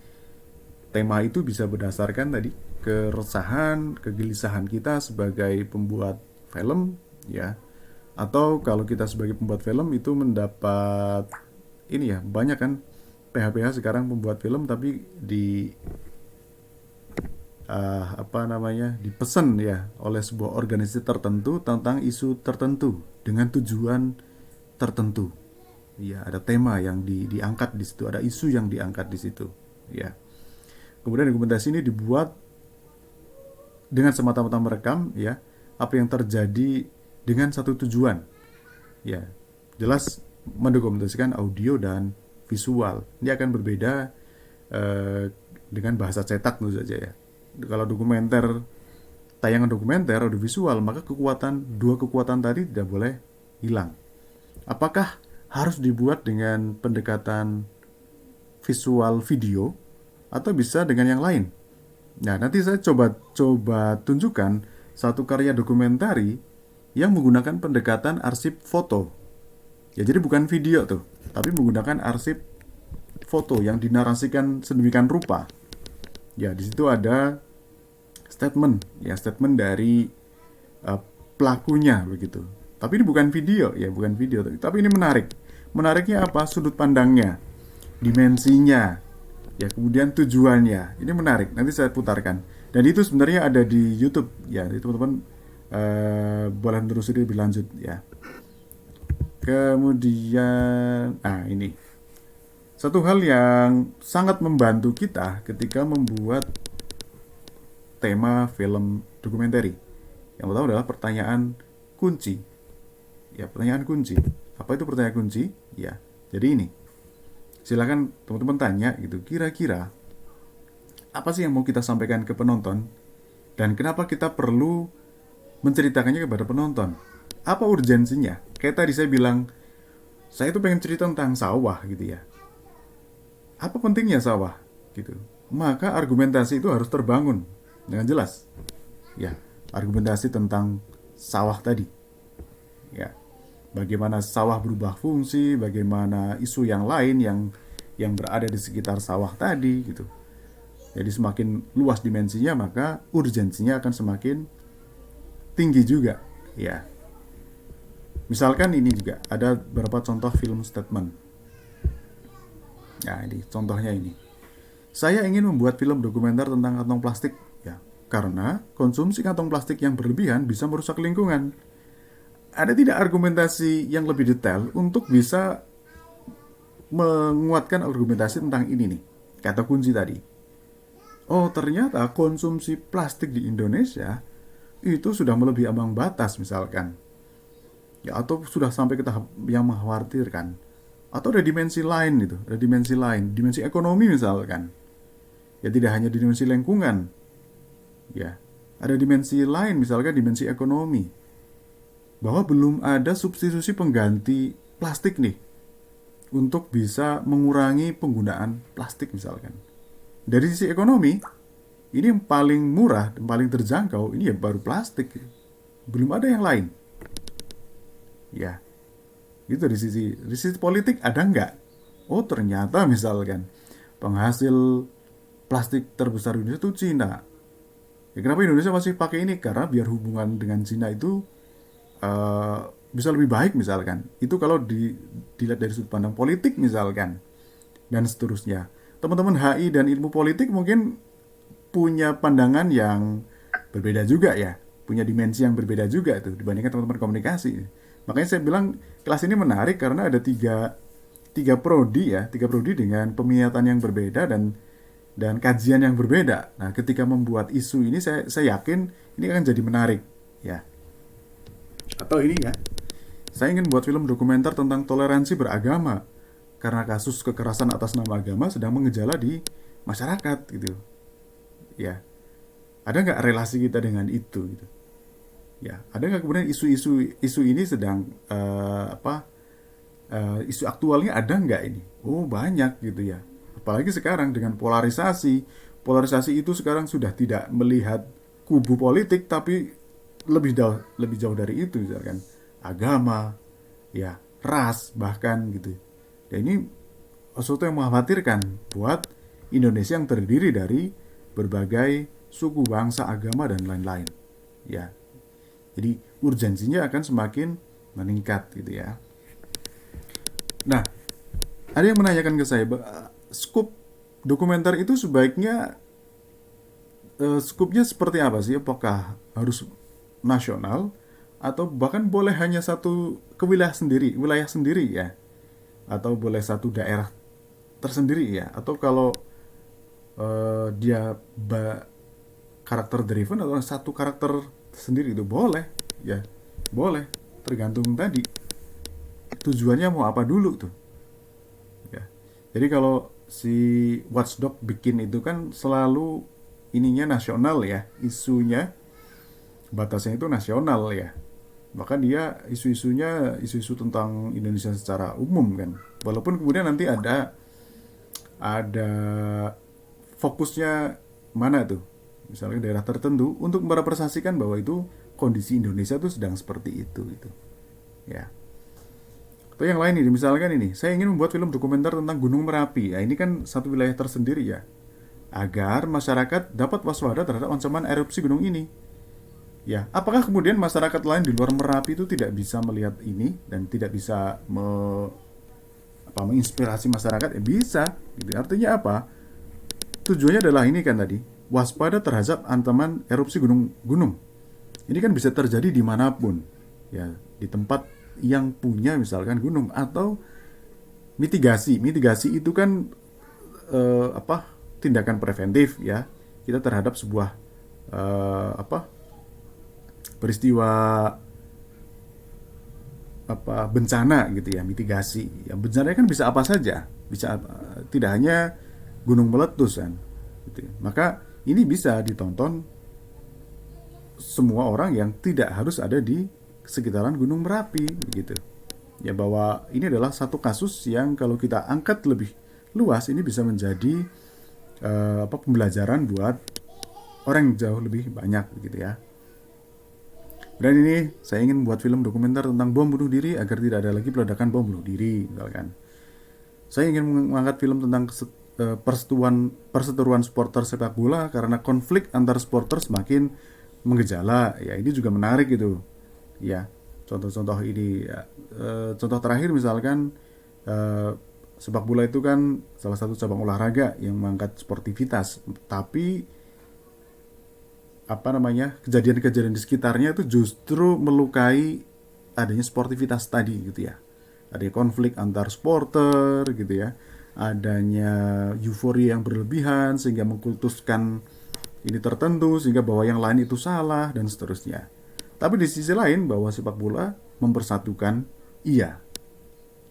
tema itu bisa berdasarkan tadi keresahan, kegelisahan kita sebagai pembuat film ya. Atau kalau kita sebagai pembuat film itu mendapat ini ya, banyak kan PH-PH sekarang pembuat film tapi dipesan ya oleh sebuah organisasi tertentu tentang isu tertentu dengan tujuan tertentu. Ya, ada tema yang diangkat di situ, ada isu yang diangkat di situ, ya. Kemudian dokumentasi ini dibuat dengan semata-mata merekam, ya, apa yang terjadi dengan satu tujuan, ya. Jelas mendokumentasikan audio dan visual. Ini akan berbeda dengan bahasa cetak tentu saja ya. Kalau dokumenter, tayangan dokumenter audiovisual, maka dua kekuatan tadi tidak boleh hilang. Apakah harus dibuat dengan pendekatan visual video atau bisa dengan yang lain? Nah, nanti saya coba tunjukkan satu karya dokumentari yang menggunakan pendekatan arsip foto. Ya, jadi bukan video tuh, tapi menggunakan arsip foto yang dinarasikan sedemikian rupa. Ya, di situ ada statement dari pelakunya begitu. Tapi ini bukan video, tapi ini menarik. Menariknya apa? Sudut pandangnya, dimensinya, ya kemudian tujuannya. Ini menarik. Nanti saya putarkan. Dan itu sebenarnya ada di YouTube. Ya, jadi teman-teman boleh menelusuri lebih lanjut ya. Kemudian, ini Satu hal yang sangat membantu kita ketika membuat tema film dokumenter. Yang pertama adalah pertanyaan kunci. Ya, pertanyaan kunci. Apa itu pertanyaan kunci? Ya, jadi ini. Silakan teman-teman tanya gitu, kira-kira apa sih yang mau kita sampaikan ke penonton? Dan kenapa kita perlu menceritakannya kepada penonton? Apa urgensinya? Kayak tadi saya bilang, saya itu pengen cerita tentang sawah gitu ya. Apa pentingnya sawah gitu? Maka argumentasi itu harus terbangun dengan jelas. Ya, argumentasi tentang sawah tadi. Ya. Bagaimana sawah berubah fungsi, bagaimana isu yang lain yang berada di sekitar sawah tadi gitu. Jadi semakin luas dimensinya, maka urgensinya akan semakin tinggi juga, ya. Misalkan ini juga ada beberapa contoh film statement. Nah, ini contohnya ini. Saya ingin membuat film dokumenter tentang kantong plastik, ya, karena konsumsi kantong plastik yang berlebihan bisa merusak lingkungan. Ada tidak argumentasi yang lebih detail untuk bisa menguatkan argumentasi tentang ini nih, kata kunci tadi. Oh, ternyata konsumsi plastik di Indonesia itu sudah melebihi ambang batas misalkan. Ya, atau sudah sampai ke tahap yang mengkhawatirkan. Atau ada dimensi lain itu, ada dimensi lain, dimensi ekonomi misalkan. Ya, tidak hanya dimensi lingkungan. Ya, ada dimensi lain misalkan dimensi ekonomi. Bahwa belum ada substitusi pengganti plastik nih untuk bisa mengurangi penggunaan plastik misalkan. Dari sisi ekonomi, ini yang paling murah dan paling terjangkau ini ya baru plastik. Belum ada yang lain. Ya, itu dari sisi politik ada nggak? Oh, ternyata misalkan penghasil plastik terbesar di Indonesia itu Cina. Ya, kenapa Indonesia masih pakai ini? Karena biar hubungan dengan Cina itu bisa lebih baik misalkan. Itu kalau dilihat dari sudut pandang politik misalkan, dan seterusnya. Teman-teman HI dan ilmu politik mungkin punya pandangan yang berbeda juga ya, punya dimensi yang berbeda juga tuh dibandingkan teman-teman komunikasi. Makanya saya bilang kelas ini menarik karena ada tiga prodi ya, tiga prodi dengan peminatan yang berbeda dan kajian yang berbeda. Nah, ketika membuat isu ini saya yakin ini akan jadi menarik ya. Atau ini ya, saya ingin buat film dokumenter tentang toleransi beragama karena kasus kekerasan atas nama agama sedang mengejala di masyarakat gitu. Ya, ada nggak relasi kita dengan itu gitu? Ya, ada nggak kemudian isu ini sedang isu aktualnya ada nggak ini? Oh, banyak gitu ya. Apalagi sekarang dengan polarisasi itu sekarang sudah tidak melihat kubu politik tapi lebih jauh dari itu misalkan agama, ya, ras bahkan gitu. Dan ini sesuatu yang mengkhawatirkan buat Indonesia yang terdiri dari berbagai suku, bangsa, agama dan lain-lain. Ya. Jadi urgensinya akan semakin meningkat gitu ya. Nah, ada yang menanyakan ke saya, skup dokumenter itu sebaiknya skupnya seperti apa sih? Apakah harus nasional atau bahkan boleh hanya satu wilayah sendiri ya, atau boleh satu daerah tersendiri ya, atau kalau dia karakter driven atau satu karakter sendiri itu boleh ya, boleh tergantung tadi tujuannya mau apa dulu tuh ya. Jadi kalau si Watchdog bikin itu kan selalu ininya nasional ya, isunya batasnya itu nasional ya. Bahkan dia isu-isunya isu-isu tentang Indonesia secara umum kan. Walaupun kemudian nanti ada fokusnya mana tuh. Misalnya daerah tertentu untuk merepresentasikan bahwa itu kondisi Indonesia tuh sedang seperti itu gitu. Ya. Atau yang lain ini, misalkan ini, saya ingin membuat film dokumenter tentang Gunung Merapi. Nah, ini kan satu wilayah tersendiri ya. Agar masyarakat dapat waspada terhadap ancaman erupsi gunung ini. Ya, apakah kemudian masyarakat lain di luar Merapi itu tidak bisa melihat ini dan tidak bisa menginspirasi masyarakat? Ya bisa. Gitu. Artinya apa? Tujuannya adalah ini kan tadi, waspada terhadap ancaman erupsi gunung. Ini kan bisa terjadi dimanapun, ya, di tempat yang punya misalkan gunung atau Mitigasi itu kan tindakan preventif ya kita terhadap sebuah peristiwa bencana gitu ya, mitigasi. Ya, bencana kan bisa apa saja, tidak hanya gunung meletus kan. Gitu ya. Maka ini bisa ditonton semua orang yang tidak harus ada di sekitaran Gunung Merapi gitu. Ya bahwa ini adalah satu kasus yang kalau kita angkat lebih luas ini bisa menjadi pembelajaran buat orang yang jauh lebih banyak gitu ya. Dan ini saya ingin membuat film dokumenter tentang bom bunuh diri agar tidak ada lagi peledakan bom bunuh diri misalkan. Saya ingin mengangkat film tentang perseteruan supporter sepak bola karena konflik antar supporter semakin menggejala. Ya ini juga menarik gitu. Ya contoh-contoh ini. Ya. Contoh terakhir misalkan sepak bola itu kan salah satu cabang olahraga yang mengangkat sportivitas, tapi kejadian-kejadian di sekitarnya itu justru melukai adanya sportivitas tadi gitu ya. Ada konflik antar supporter gitu ya. Adanya euforia yang berlebihan sehingga mengkultuskan ini tertentu sehingga bahwa yang lain itu salah dan seterusnya. Tapi di sisi lain bahwa sepak bola mempersatukan iya.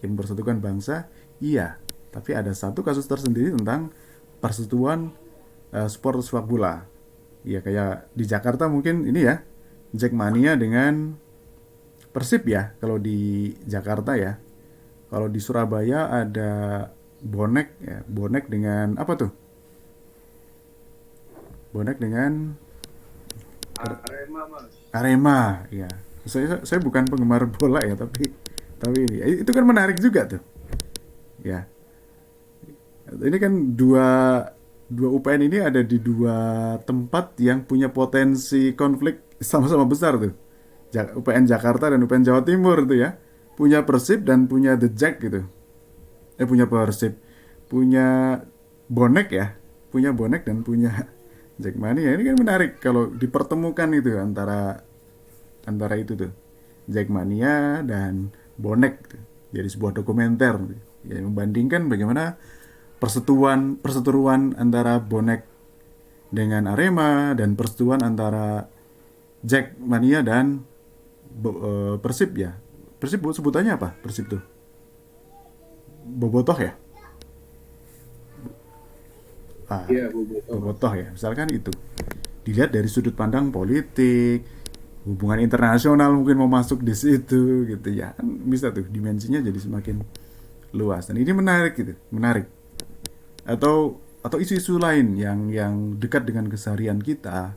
Yang mempersatukan bangsa iya. Tapi ada satu kasus tersendiri tentang persatuan supporter sepak bola. Ya kayak di Jakarta mungkin ini ya Jackmania dengan Persib ya kalau di Jakarta ya. Kalau di Surabaya ada bonek dengan apa tuh? Bonek dengan Arema ya. Saya bukan penggemar bola ya tapi ini itu kan menarik juga tuh. Ya. Ini kan dua UPN ini ada di dua tempat yang punya potensi konflik sama-sama besar tuh. UPN Jakarta dan UPN Jawa Timur tuh ya. Punya Persib dan punya The Jack gitu. Punya Persib. Punya bonek ya. Punya bonek dan punya Jackmania. Ini kan menarik kalau dipertemukan itu antara itu tuh. Jackmania dan bonek gitu. Jadi sebuah dokumenter yang membandingkan bagaimana perseteruan antara bonek dengan Arema dan perseteruan antara Jackmania dan Persib ya. Persib sebutannya apa? Persib tuh Bobotoh ya? Iya, Bobotoh ya. Misalkan itu dilihat dari sudut pandang politik, hubungan internasional mungkin mau masuk di situ gitu ya. Kan bisa tuh dimensinya jadi semakin luas. Dan ini menarik gitu, menarik. Atau isu-isu lain yang dekat dengan keseharian kita,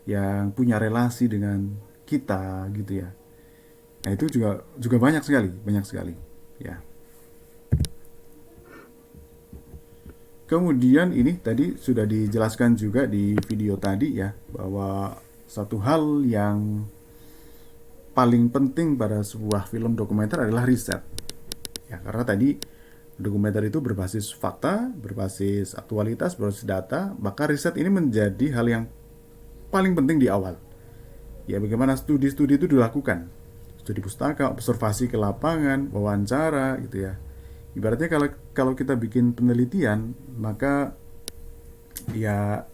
yang punya relasi dengan kita gitu ya. Nah itu juga banyak sekali ya. Kemudian ini tadi sudah dijelaskan juga di video tadi ya bahwa satu hal yang paling penting pada sebuah film dokumenter adalah riset. Ya karena tadi dokumenter itu berbasis fakta, berbasis aktualitas, berbasis data, maka riset ini menjadi hal yang paling penting di awal. Ya bagaimana studi-studi itu dilakukan. Studi pustaka, observasi ke lapangan, wawancara gitu ya. Ibaratnya kalau kita bikin penelitian, maka ya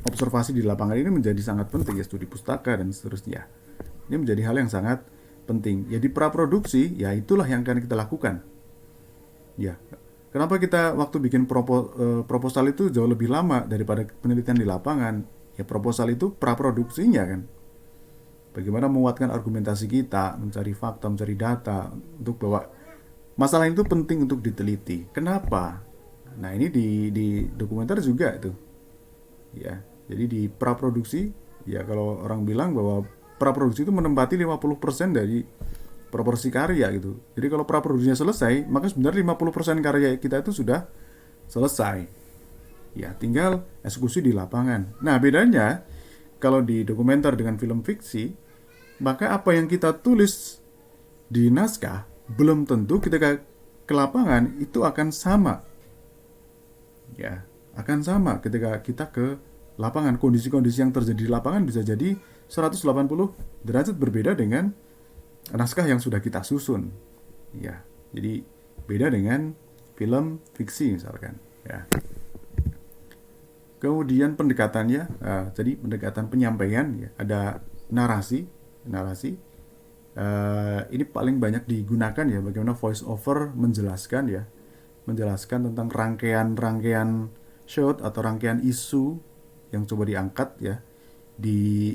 observasi di lapangan ini menjadi sangat penting ya, studi pustaka dan seterusnya. Ini menjadi hal yang sangat penting. Ya di praproduksi, ya itulah yang akan kita lakukan. Ya, kenapa kita waktu bikin proposal itu jauh lebih lama daripada penelitian di lapangan? Ya proposal itu praproduksinya kan. Bagaimana menguatkan argumentasi kita, mencari fakta, mencari data untuk bahwa masalah itu penting untuk diteliti. Kenapa? Nah ini di dokumenter juga itu. Ya, jadi di praproduksi, ya kalau orang bilang bahwa praproduksi itu menempati 50% dari proporsi karya gitu. Jadi kalau praproduksinya selesai, maka sebenarnya 50% karya kita itu sudah selesai. Ya, tinggal eksekusi di lapangan. Nah, bedanya kalau di dokumenter dengan film fiksi, maka apa yang kita tulis di naskah belum tentu ketika ke lapangan itu akan sama. Ya, akan sama ketika kita ke lapangan. Kondisi-kondisi yang terjadi di lapangan bisa jadi 180 derajat berbeda dengan naskah yang sudah kita susun. Ya, jadi Beda dengan film fiksi misalkan, ya. Kemudian pendekatannya, jadi pendekatan penyampaian, ya, ada narasi. Ini paling banyak digunakan ya, bagaimana voice over menjelaskan tentang rangkaian shot atau rangkaian isu yang coba diangkat ya, di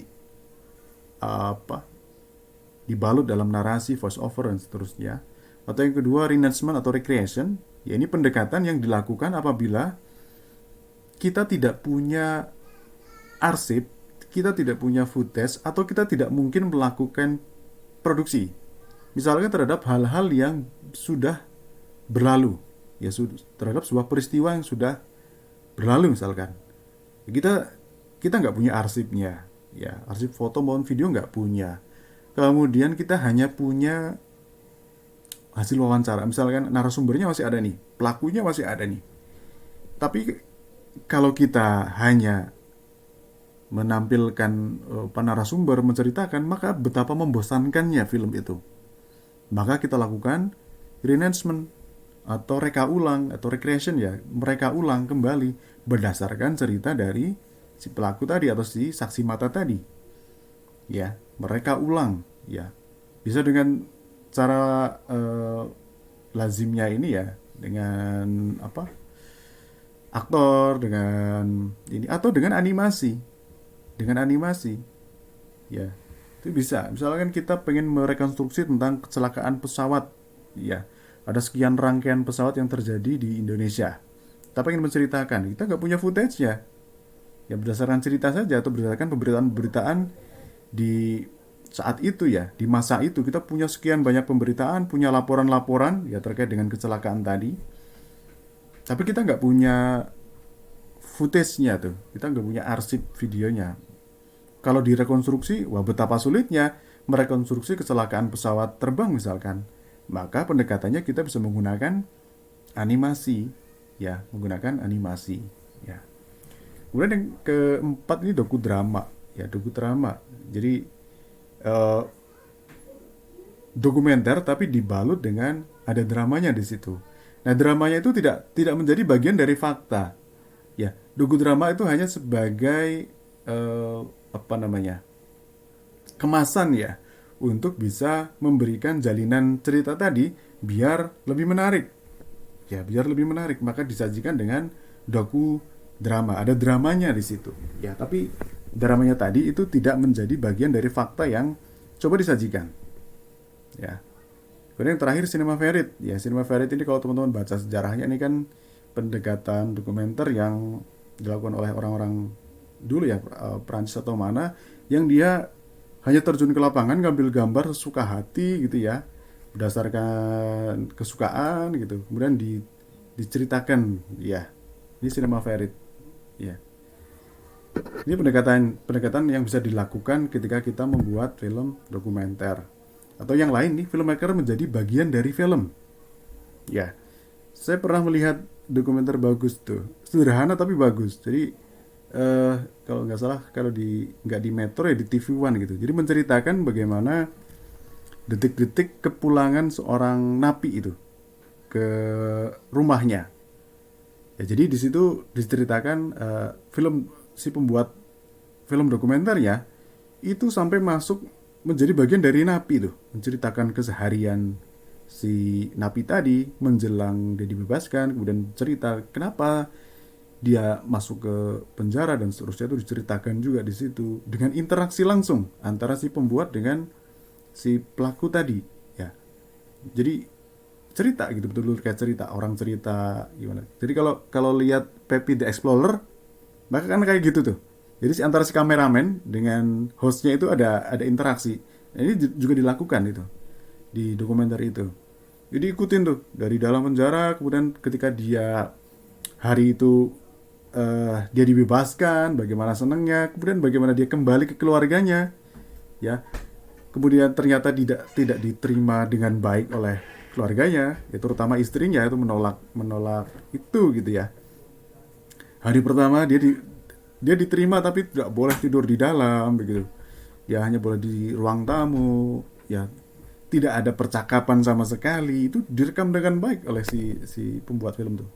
dibalut dalam narasi, voice over dan seterusnya. Atau yang kedua, reenactment atau recreation, ya ini pendekatan yang dilakukan apabila kita tidak punya arsip, kita tidak punya footage, atau kita tidak mungkin melakukan produksi. Misalnya terhadap hal-hal yang sudah berlalu, ya terhadap sebuah peristiwa yang sudah berlalu misalkan. Kita nggak punya arsipnya, ya arsip foto maupun video nggak punya. Kemudian kita hanya punya hasil wawancara, misalkan narasumbernya masih ada nih, pelakunya masih ada nih. Tapi kalau kita hanya menampilkan narasumber menceritakan, maka betapa membosankannya film itu. Maka kita lakukan reenactment atau reka ulang atau recreation, ya, mereka ulang kembali berdasarkan cerita dari si pelaku tadi atau si saksi mata tadi. Ya, mereka ulang, ya. Bisa dengan cara lazimnya ini ya, dengan aktor, dengan ini, atau dengan animasi, ya, itu bisa. Misalkan kita pengen merekonstruksi tentang kecelakaan pesawat, ya, ada sekian rangkaian pesawat yang terjadi di Indonesia, kita pengen menceritakan, kita nggak punya footage-nya, ya berdasarkan cerita saja atau berdasarkan pemberitaan di saat itu, ya, di masa itu kita punya sekian banyak pemberitaan, punya laporan-laporan ya terkait dengan kecelakaan tadi, tapi kita nggak punya footage-nya tuh, kita nggak punya arsip videonya. Kalau direkonstruksi, wah betapa sulitnya merekonstruksi kecelakaan pesawat terbang misalkan. Maka pendekatannya kita bisa menggunakan animasi, ya, ya. Kemudian yang keempat ini dokudrama, ya, dokudrama. Jadi dokumenter tapi dibalut dengan ada dramanya di situ. Nah, dramanya itu tidak menjadi bagian dari fakta. Ya, dokudrama itu hanya sebagai kemasan, ya, untuk bisa memberikan jalinan cerita tadi biar lebih menarik. Ya, biar lebih menarik, maka disajikan dengan dokudrama. Ada dramanya di situ. Ya, tapi dramanya tadi itu tidak menjadi bagian dari fakta yang coba disajikan. Ya. Kemudian yang terakhir Cinema Verite. Ya, Cinema Verite ini kalau teman-teman baca sejarahnya, ini kan pendekatan dokumenter yang dilakukan oleh orang-orang dulu ya, Prancis atau mana, yang dia hanya terjun ke lapangan ngambil gambar sesuka hati gitu ya, berdasarkan kesukaan gitu. Kemudian diceritakan, ya. Ini Cinema Verite. Ya. Ini pendekatan yang bisa dilakukan ketika kita membuat film dokumenter. Atau yang lain nih, filmmaker menjadi bagian dari film. Ya, saya pernah melihat dokumenter bagus tuh, sederhana tapi bagus. Jadi kalau nggak salah, kalau nggak di Metro ya di TV One gitu. Jadi menceritakan bagaimana detik-detik kepulangan seorang napi itu ke rumahnya. Ya, jadi di situ diceritakan si pembuat film dokumenternya itu sampai masuk menjadi bagian dari napi tuh, menceritakan keseharian si napi tadi menjelang dia dibebaskan, kemudian cerita kenapa dia masuk ke penjara dan seterusnya, itu diceritakan juga di situ dengan interaksi langsung antara si pembuat dengan si pelaku tadi, ya. Jadi cerita gitu, betul-betul kayak cerita, orang cerita gimana. Jadi kalau lihat Pepi the Explorer, maka kan kayak gitu tuh. Jadi antara si kameramen dengan hostnya itu ada interaksi. Nah, ini juga dilakukan itu di dokumenter itu. Jadi ikutin tuh dari dalam penjara, kemudian ketika dia hari itu dia dibebaskan, bagaimana senangnya, kemudian bagaimana dia kembali ke keluarganya, ya. Kemudian ternyata tidak diterima dengan baik oleh keluarganya, ya, terutama istrinya itu menolak itu gitu ya. Hari pertama dia diterima tapi tidak boleh tidur di dalam begitu. Ya hanya boleh di ruang tamu, ya. tidak ada percakapan sama sekali, itu direkam dengan baik oleh si pembuat film tuh.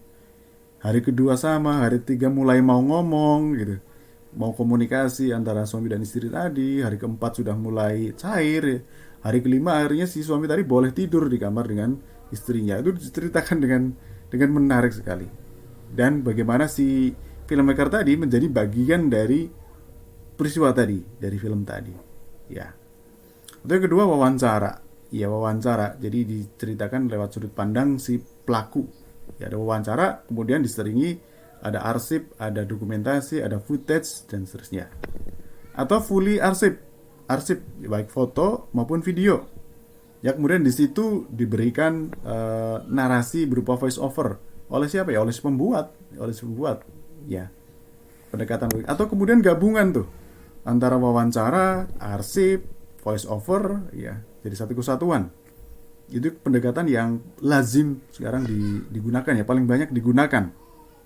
Hari kedua sama, hari ketiga mulai mau ngomong gitu, mau komunikasi antara suami dan istri tadi. Hari keempat sudah mulai cair ya. Hari kelima akhirnya si suami tadi boleh tidur di kamar dengan istrinya. Itu diceritakan dengan menarik sekali. Dan bagaimana si filmmaker tadi menjadi bagian dari peristiwa tadi, dari film tadi. Ya. Itu yang kedua, wawancara. Ya, wawancara. Jadi diceritakan lewat sudut pandang si pelaku. Ya, ada wawancara, kemudian diselingi ada arsip, ada dokumentasi, ada footage, dan seterusnya. Atau fully arsip, baik foto maupun video. Ya, kemudian di situ diberikan narasi berupa voice over oleh siapa ya? Oleh si pembuat, ya. Pendekatan atau kemudian gabungan tuh antara wawancara, arsip, voice over, ya, jadi satu kesatuan. Itu pendekatan yang lazim sekarang digunakan ya, paling banyak digunakan,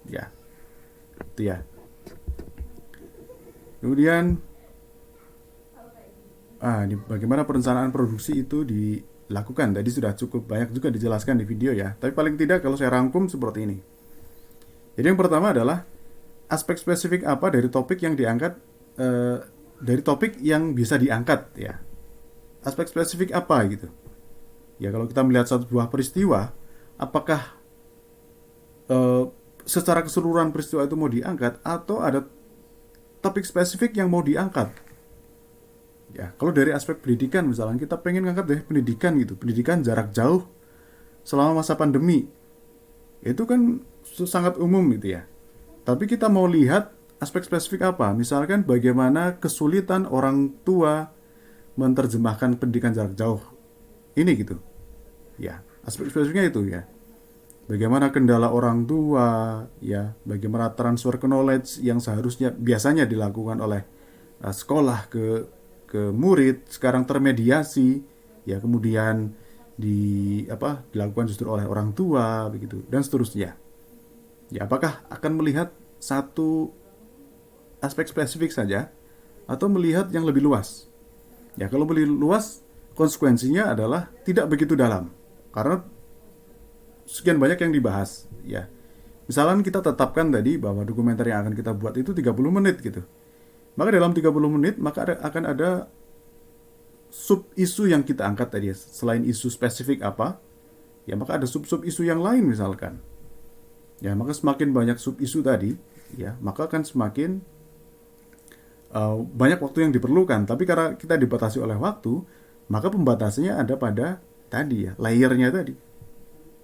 ya. Itu ya. Kemudian ini bagaimana perencanaan produksi itu dilakukan. Tadi sudah cukup banyak juga dijelaskan di video ya. Tapi paling tidak kalau saya rangkum seperti ini. Jadi yang pertama adalah aspek spesifik apa dari topik yang diangkat, dari topik yang bisa diangkat ya. Aspek spesifik apa gitu. Ya, kalau kita melihat satu buah peristiwa, apakah secara keseluruhan peristiwa itu mau diangkat atau ada topik spesifik yang mau diangkat. Ya, kalau dari aspek pendidikan misalnya kita pengen ngangkat deh pendidikan gitu, pendidikan jarak jauh selama masa pandemi. Itu kan sangat umum gitu ya. Tapi kita mau lihat aspek spesifik apa? Misalkan bagaimana kesulitan orang tua menerjemahkan pendidikan jarak jauh ini gitu. Ya, aspek spesifiknya itu ya. Bagaimana kendala orang tua, ya, bagaimana transfer knowledge yang seharusnya biasanya dilakukan oleh sekolah ke murid, sekarang termediasi, ya, kemudian dilakukan justru oleh orang tua begitu dan seterusnya. Ya, apakah akan melihat satu aspek spesifik saja atau melihat yang lebih luas? Ya, kalau lebih luas, konsekuensinya adalah tidak begitu dalam. Karena sekian banyak yang dibahas, ya. Misalnya kita tetapkan tadi bahwa dokumenter yang akan kita buat itu 30 menit gitu. Maka dalam 30 menit maka akan ada sub isu yang kita angkat tadi. Selain isu spesifik apa, ya maka ada sub isu yang lain misalkan. Ya, maka semakin banyak sub isu tadi, ya, maka akan semakin banyak waktu yang diperlukan. Tapi karena kita dibatasi oleh waktu, maka pembatasannya ada pada tadi ya, layernya tadi.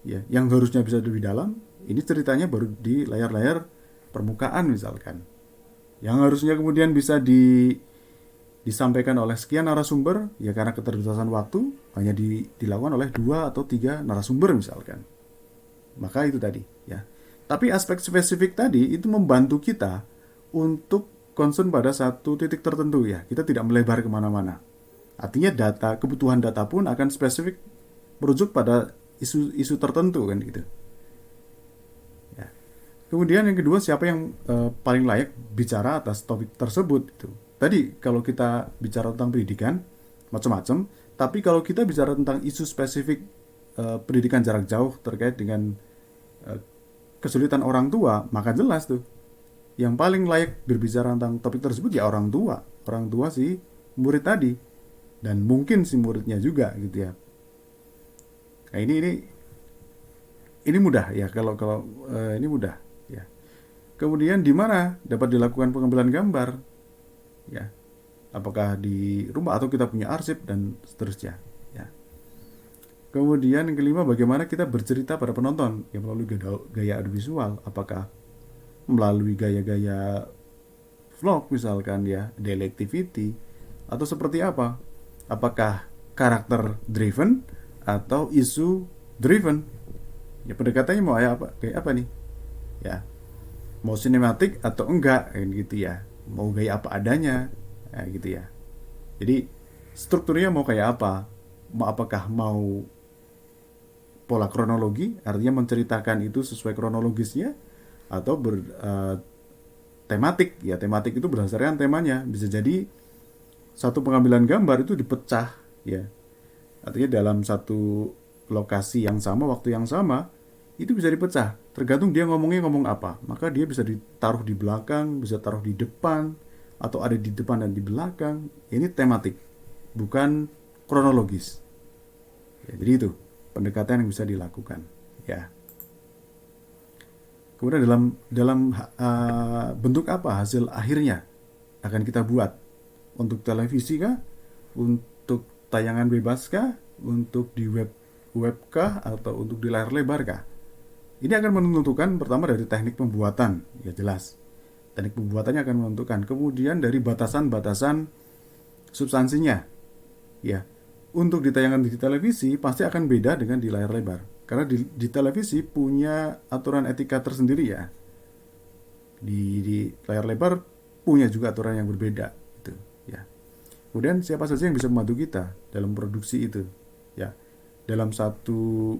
Ya, yang harusnya bisa lebih dalam, ini ceritanya baru di layar-layar permukaan misalkan. Yang harusnya kemudian bisa disampaikan oleh sekian narasumber, ya karena keterbatasan waktu hanya dilakukan oleh 2 atau 3 narasumber misalkan. Maka itu tadi, ya. Tapi aspek spesifik tadi itu membantu kita untuk concern pada satu titik tertentu ya. Kita tidak melebar kemana-mana. Artinya kebutuhan data pun akan spesifik merujuk pada isu tertentu kan gitu. Ya. Kemudian yang kedua, siapa yang paling layak bicara atas topik tersebut itu. Tadi kalau kita bicara tentang pendidikan macam-macam, tapi kalau kita bicara tentang isu spesifik pendidikan jarak jauh terkait dengan kesulitan orang tua, maka jelas tuh yang paling layak berbicara tentang topik tersebut ya orang tua si murid tadi dan mungkin si muridnya juga gitu ya. Nah, ini mudah ya kalau ini mudah ya. Kemudian di mana dapat dilakukan pengambilan gambar? Ya. Apakah di rumah atau kita punya arsip dan seterusnya ya. Kemudian yang kelima, bagaimana kita bercerita pada penonton ya melalui gaya audiovisual, apakah melalui gaya-gaya vlog misalkan ya, daily activity atau seperti apa? Apakah karakter driven atau isu driven? Ya pendekatannya mau kayak apa nih? Ya. Mau sinematik atau enggak gitu ya. Mau gaya apa adanya gitu ya. Jadi strukturnya mau kayak apa? Apakah mau pola kronologi, artinya menceritakan itu sesuai kronologisnya, atau tematik ya, tematik itu berdasarkan temanya. Bisa jadi satu pengambilan gambar itu dipecah ya Artinya dalam satu lokasi yang sama, waktu yang sama, itu bisa dipecah. Tergantung dia ngomongnya ngomong apa. Maka dia bisa ditaruh di belakang, bisa taruh di depan, atau ada di depan dan di belakang. Ini tematik, bukan kronologis. Ya, jadi itu pendekatan yang bisa dilakukan. Ya. Kemudian dalam bentuk apa hasil akhirnya akan kita buat? Untuk televisi kah? Untuk tayangan bebas kah? Untuk di web kah? Atau untuk di layar lebar kah? Ini akan menentukan pertama dari teknik pembuatan, ya jelas. Teknik pembuatannya akan menentukan. Kemudian dari batasan-batasan substansinya. Ya. Untuk ditayangan di televisi pasti akan beda dengan di layar lebar. Karena di televisi punya aturan etika tersendiri ya. Di layar lebar punya juga aturan yang berbeda gitu ya. Kemudian siapa saja yang bisa membantu kita dalam produksi itu ya. Dalam satu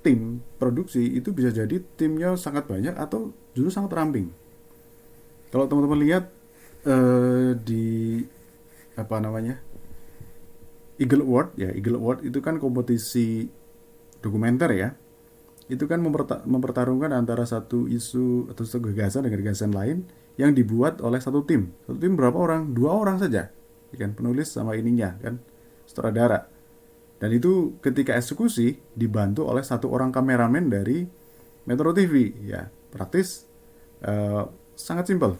tim produksi itu bisa jadi timnya sangat banyak atau justru sangat ramping. Kalau teman-teman lihat di apa namanya? Eagle Award ya, Eagle Award itu kan kompetisi dokumenter ya. Itu kan mempertarungkan antara satu isu atau satu gagasan dengan gagasan lain yang dibuat oleh satu tim. Satu tim berapa orang? 2 orang saja. Ya kan, penulis sama ininya kan, sutradara. Dan itu ketika eksekusi dibantu oleh 1 orang kameramen dari Metro TV ya. Praktis sangat simpel.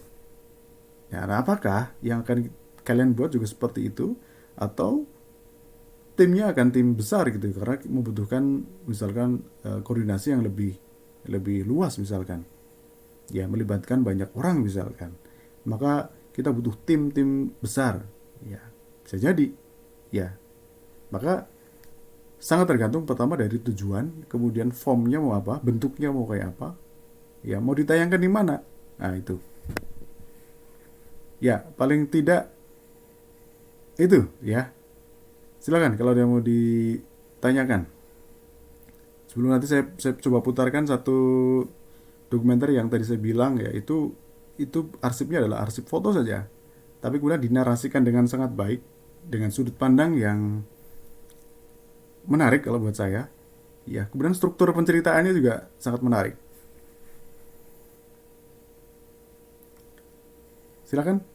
Ya, nah apakah yang akan kalian buat juga seperti itu atau timnya akan tim besar gitu karena membutuhkan misalkan koordinasi yang lebih luas misalkan ya melibatkan banyak orang misalkan maka kita butuh tim besar ya bisa jadi ya maka sangat tergantung pertama dari tujuan kemudian formnya mau apa bentuknya mau kayak apa ya mau ditayangkan di mana nah itu ya paling tidak itu ya. Silakan kalau ada mau ditanyakan. Sebelum nanti saya coba putarkan satu dokumenter yang tadi saya bilang ya itu arsipnya adalah arsip foto saja. Tapi kemudian dinarasikan dengan sangat baik dengan sudut pandang yang menarik kalau buat saya. Ya, kemudian struktur penceritaannya juga sangat menarik. Silakan.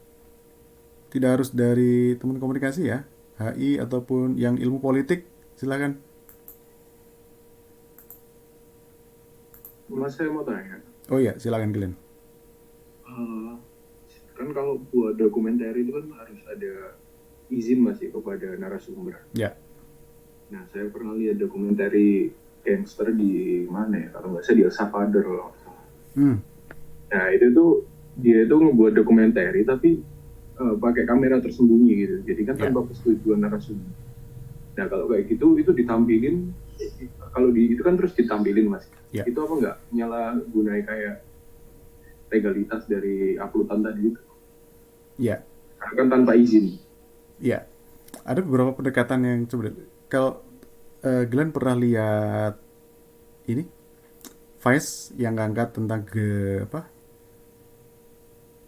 Tidak harus dari teman komunikasi ya. HI ataupun yang ilmu politik, silakan. Mas saya mau tanya, Oh iya, silakan Glenn. kan kalau buat dokumenter itu kan harus ada izin masih kepada narasumber. Ya. Nah saya pernah lihat dokumenter gangster di mana ya, kalau nggak salah di El Salvador loh. Nah itu tuh dia itu ngebuat dokumenter tapi pakai kamera tersembunyi gitu, jadi kan tanpa persetujuan narasumber. Nah kalau kayak gitu itu ditampilin, kalau itu kan terus ditampilin mas, itu apa nggak nyala gunai kayak legalitas dari uploadan tadi itu? Ya. Karena kan tanpa izin. Ya. Ada beberapa pendekatan yang sebenarnya kalau Glenn pernah lihat ini Vice yang ngangkat tentang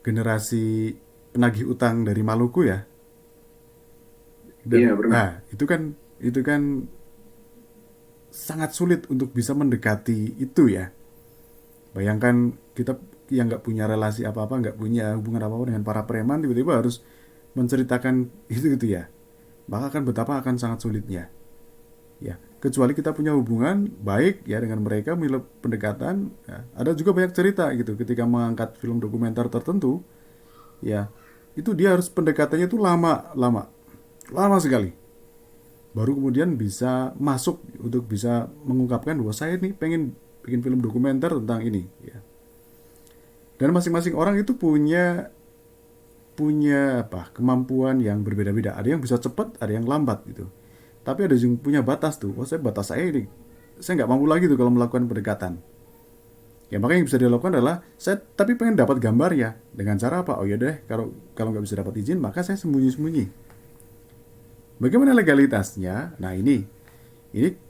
generasi penagih utang dari Maluku ya. Iya pernah. Nah itu kan sangat sulit untuk bisa mendekati itu ya. Bayangkan kita yang nggak punya relasi apa-apa, nggak punya hubungan apa-apa dengan para preman, tiba-tiba harus menceritakan itu gitu ya. Maka betapa akan sangat sulitnya. Ya, kecuali kita punya hubungan baik ya dengan mereka, milik pendekatan. Ya. Ada juga banyak cerita gitu ketika mengangkat film dokumenter tertentu. Ya, itu dia harus pendekatannya itu lama sekali baru kemudian bisa masuk untuk bisa mengungkapkan bahwa saya nih pengen bikin film dokumenter tentang ini ya. Dan masing-masing orang itu punya kemampuan yang berbeda-beda, ada yang bisa cepat, ada yang lambat gitu, tapi ada yang punya batas tuh. Batas saya ini saya nggak mampu lagi tuh kalau melakukan pendekatan. Ya makanya yang bisa dilakukan adalah saya tapi pengen dapat gambarnya dengan cara apa? Oh ya deh, kalau nggak bisa dapat izin maka saya sembunyi-sembunyi. Bagaimana legalitasnya? Nah ini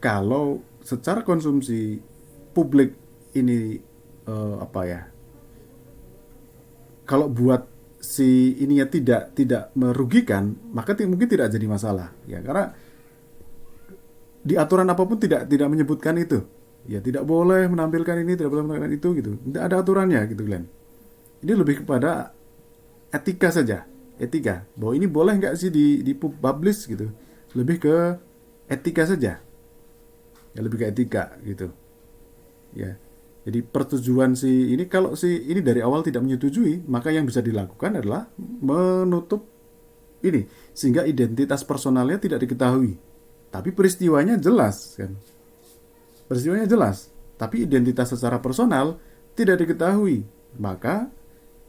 kalau secara konsumsi publik ini kalau buat si ininya tidak merugikan maka mungkin tidak jadi masalah ya karena di aturan apapun tidak menyebutkan itu. Ya tidak boleh menampilkan ini, tidak boleh menampilkan itu gitu. Tidak ada aturannya gitu Glenn. Ini lebih kepada etika saja, etika. Bahwa ini boleh nggak sih di publish gitu. Lebih ke etika saja. Ya lebih ke etika gitu. Ya. Jadi persetujuan si ini, kalau si ini dari awal tidak menyetujui, maka yang bisa dilakukan adalah menutup ini sehingga identitas personalnya tidak diketahui. Tapi peristiwanya jelas kan. Peristiwanya jelas, tapi identitas secara personal tidak diketahui. Maka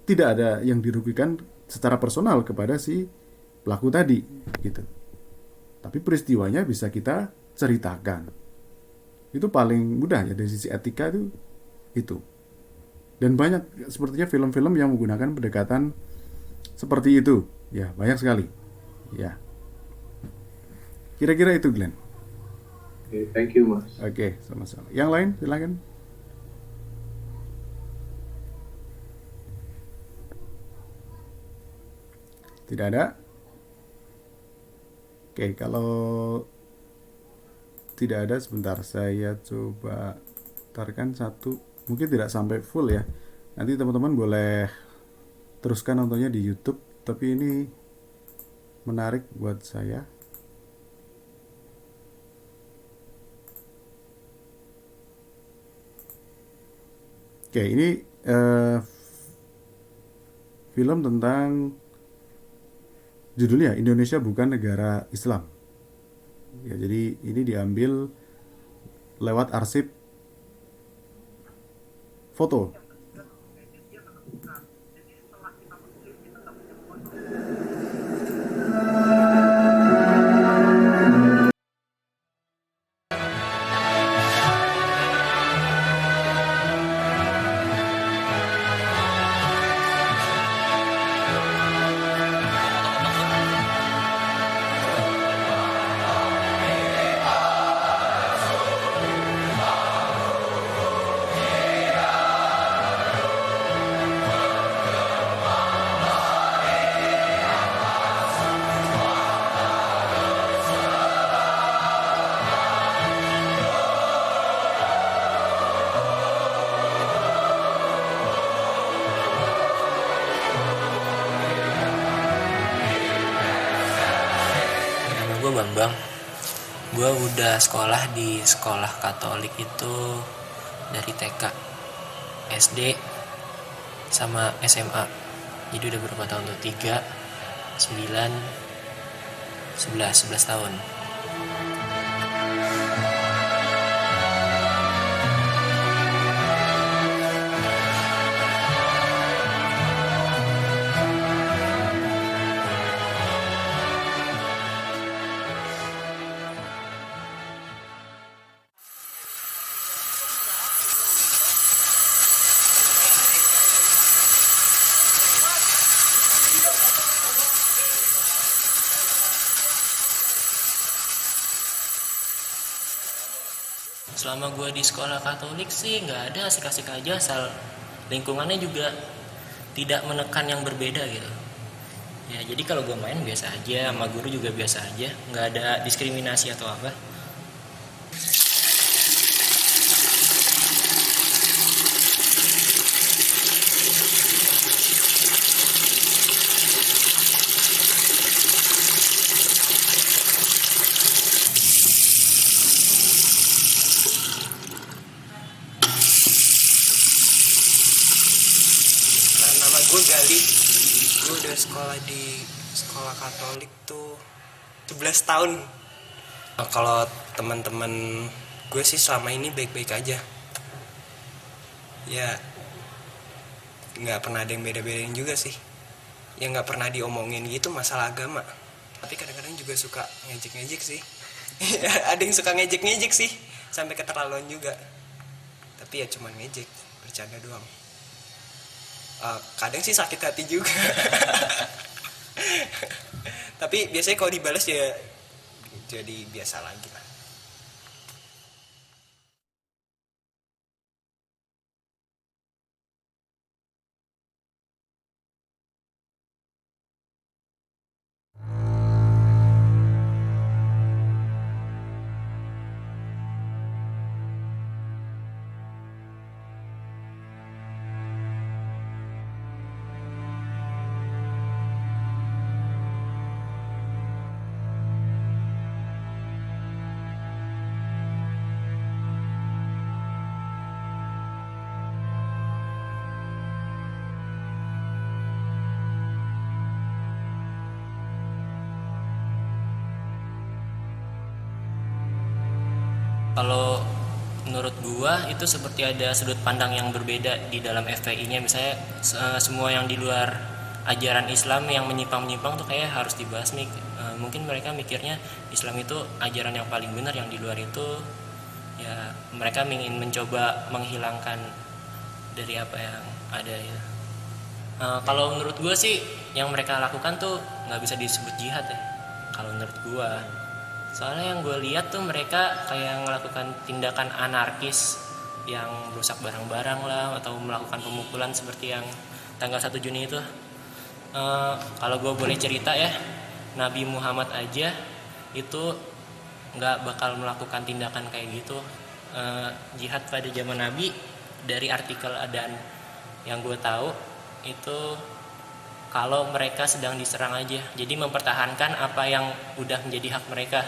tidak ada yang dirugikan secara personal kepada si pelaku tadi gitu. Tapi peristiwanya bisa kita ceritakan. Itu paling mudah ya dari sisi etika itu. Dan banyak sepertinya film-film yang menggunakan pendekatan seperti itu. Ya, banyak sekali. Ya. Kira-kira itu Glenn. Oke, thank you Mas. Oke, sama-sama. Yang lain silakan. Tidak ada? Oke, kalau tidak ada, sebentar saya coba putarkan satu. Mungkin tidak sampai full ya. Nanti teman-teman boleh teruskan nontonnya di YouTube. Tapi ini menarik buat saya. Oke, ini film tentang, judulnya Indonesia Bukan Negara Islam. Ya, jadi ini diambil lewat arsip foto. Nama gue Bambang. Gue udah sekolah di sekolah Katolik itu dari TK, SD, sama SMA. Jadi udah berapa tahun tuh? 3, 9, 11 tahun. Selama gue di sekolah Katolik sih nggak ada, asik-asik aja, asal lingkungannya juga tidak menekan yang berbeda gitu. Ya jadi kalau gue main biasa aja, sama guru juga biasa aja, nggak ada diskriminasi atau apa. Nama gue Gali. Gue udah sekolah di sekolah Katolik tuh 11 tahun. Nah, kalau teman-teman gue sih selama ini baik-baik aja. Ya nggak pernah ada yang beda-bedain juga sih. Ya nggak pernah diomongin gitu masalah agama. Tapi kadang-kadang juga suka ngejek-ngejek sih. Ada yang suka ngejek-ngejek sih, sampai keterlaluan juga. Tapi ya cuman ngejek, bercanda doang. Kadang sih sakit hati juga. Tapi biasanya kalau dibalas ya jadi biasa lagi lah. Kalau menurut gua itu seperti ada sudut pandang yang berbeda di dalam FPI-nya. Misalnya semua yang di luar ajaran Islam yang menyimpang-menyimpang tuh kayak harus dibasmi. Mungkin mereka mikirnya Islam itu ajaran yang paling benar, yang di luar itu ya mereka ingin mencoba menghilangkan dari apa yang ada ya. Kalau menurut gua sih yang mereka lakukan tuh nggak bisa disebut jihad ya. Kalau menurut gua, soalnya yang gue lihat tuh mereka kayak melakukan tindakan anarkis yang merusak barang-barang lah, atau melakukan pemukulan seperti yang tanggal 1 Juni itu. Kalau gue boleh cerita ya, Nabi Muhammad aja itu nggak bakal melakukan tindakan kayak gitu. Jihad pada zaman Nabi, dari artikel dan yang gue tahu itu kalau mereka sedang diserang aja, jadi mempertahankan apa yang udah menjadi hak mereka.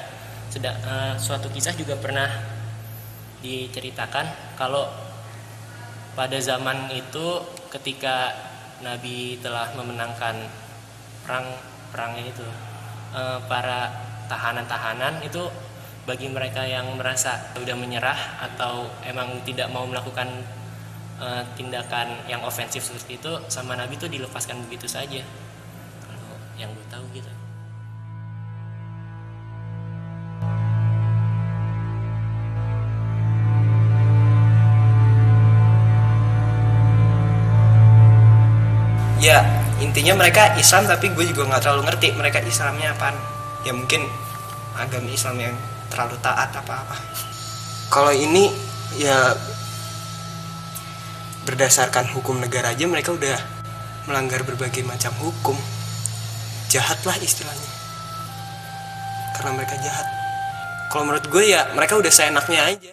Suatu kisah juga pernah diceritakan kalau pada zaman itu ketika Nabi telah memenangkan perangnya itu, para tahanan-tahanan itu bagi mereka yang merasa sudah menyerah atau emang tidak mau melakukan tindakan yang ofensif seperti itu, sama Nabi itu dilepaskan begitu saja. Kalau yang gue tahu gitu. Ya intinya mereka Islam, tapi gue juga nggak terlalu ngerti mereka Islamnya apaan. Ya mungkin agama Islam yang terlalu taat apa-apa. Kalau ini ya berdasarkan hukum negara aja mereka udah melanggar berbagai macam hukum. Jahat lah istilahnya, karena mereka jahat. Kalau menurut gue ya mereka udah seenaknya aja.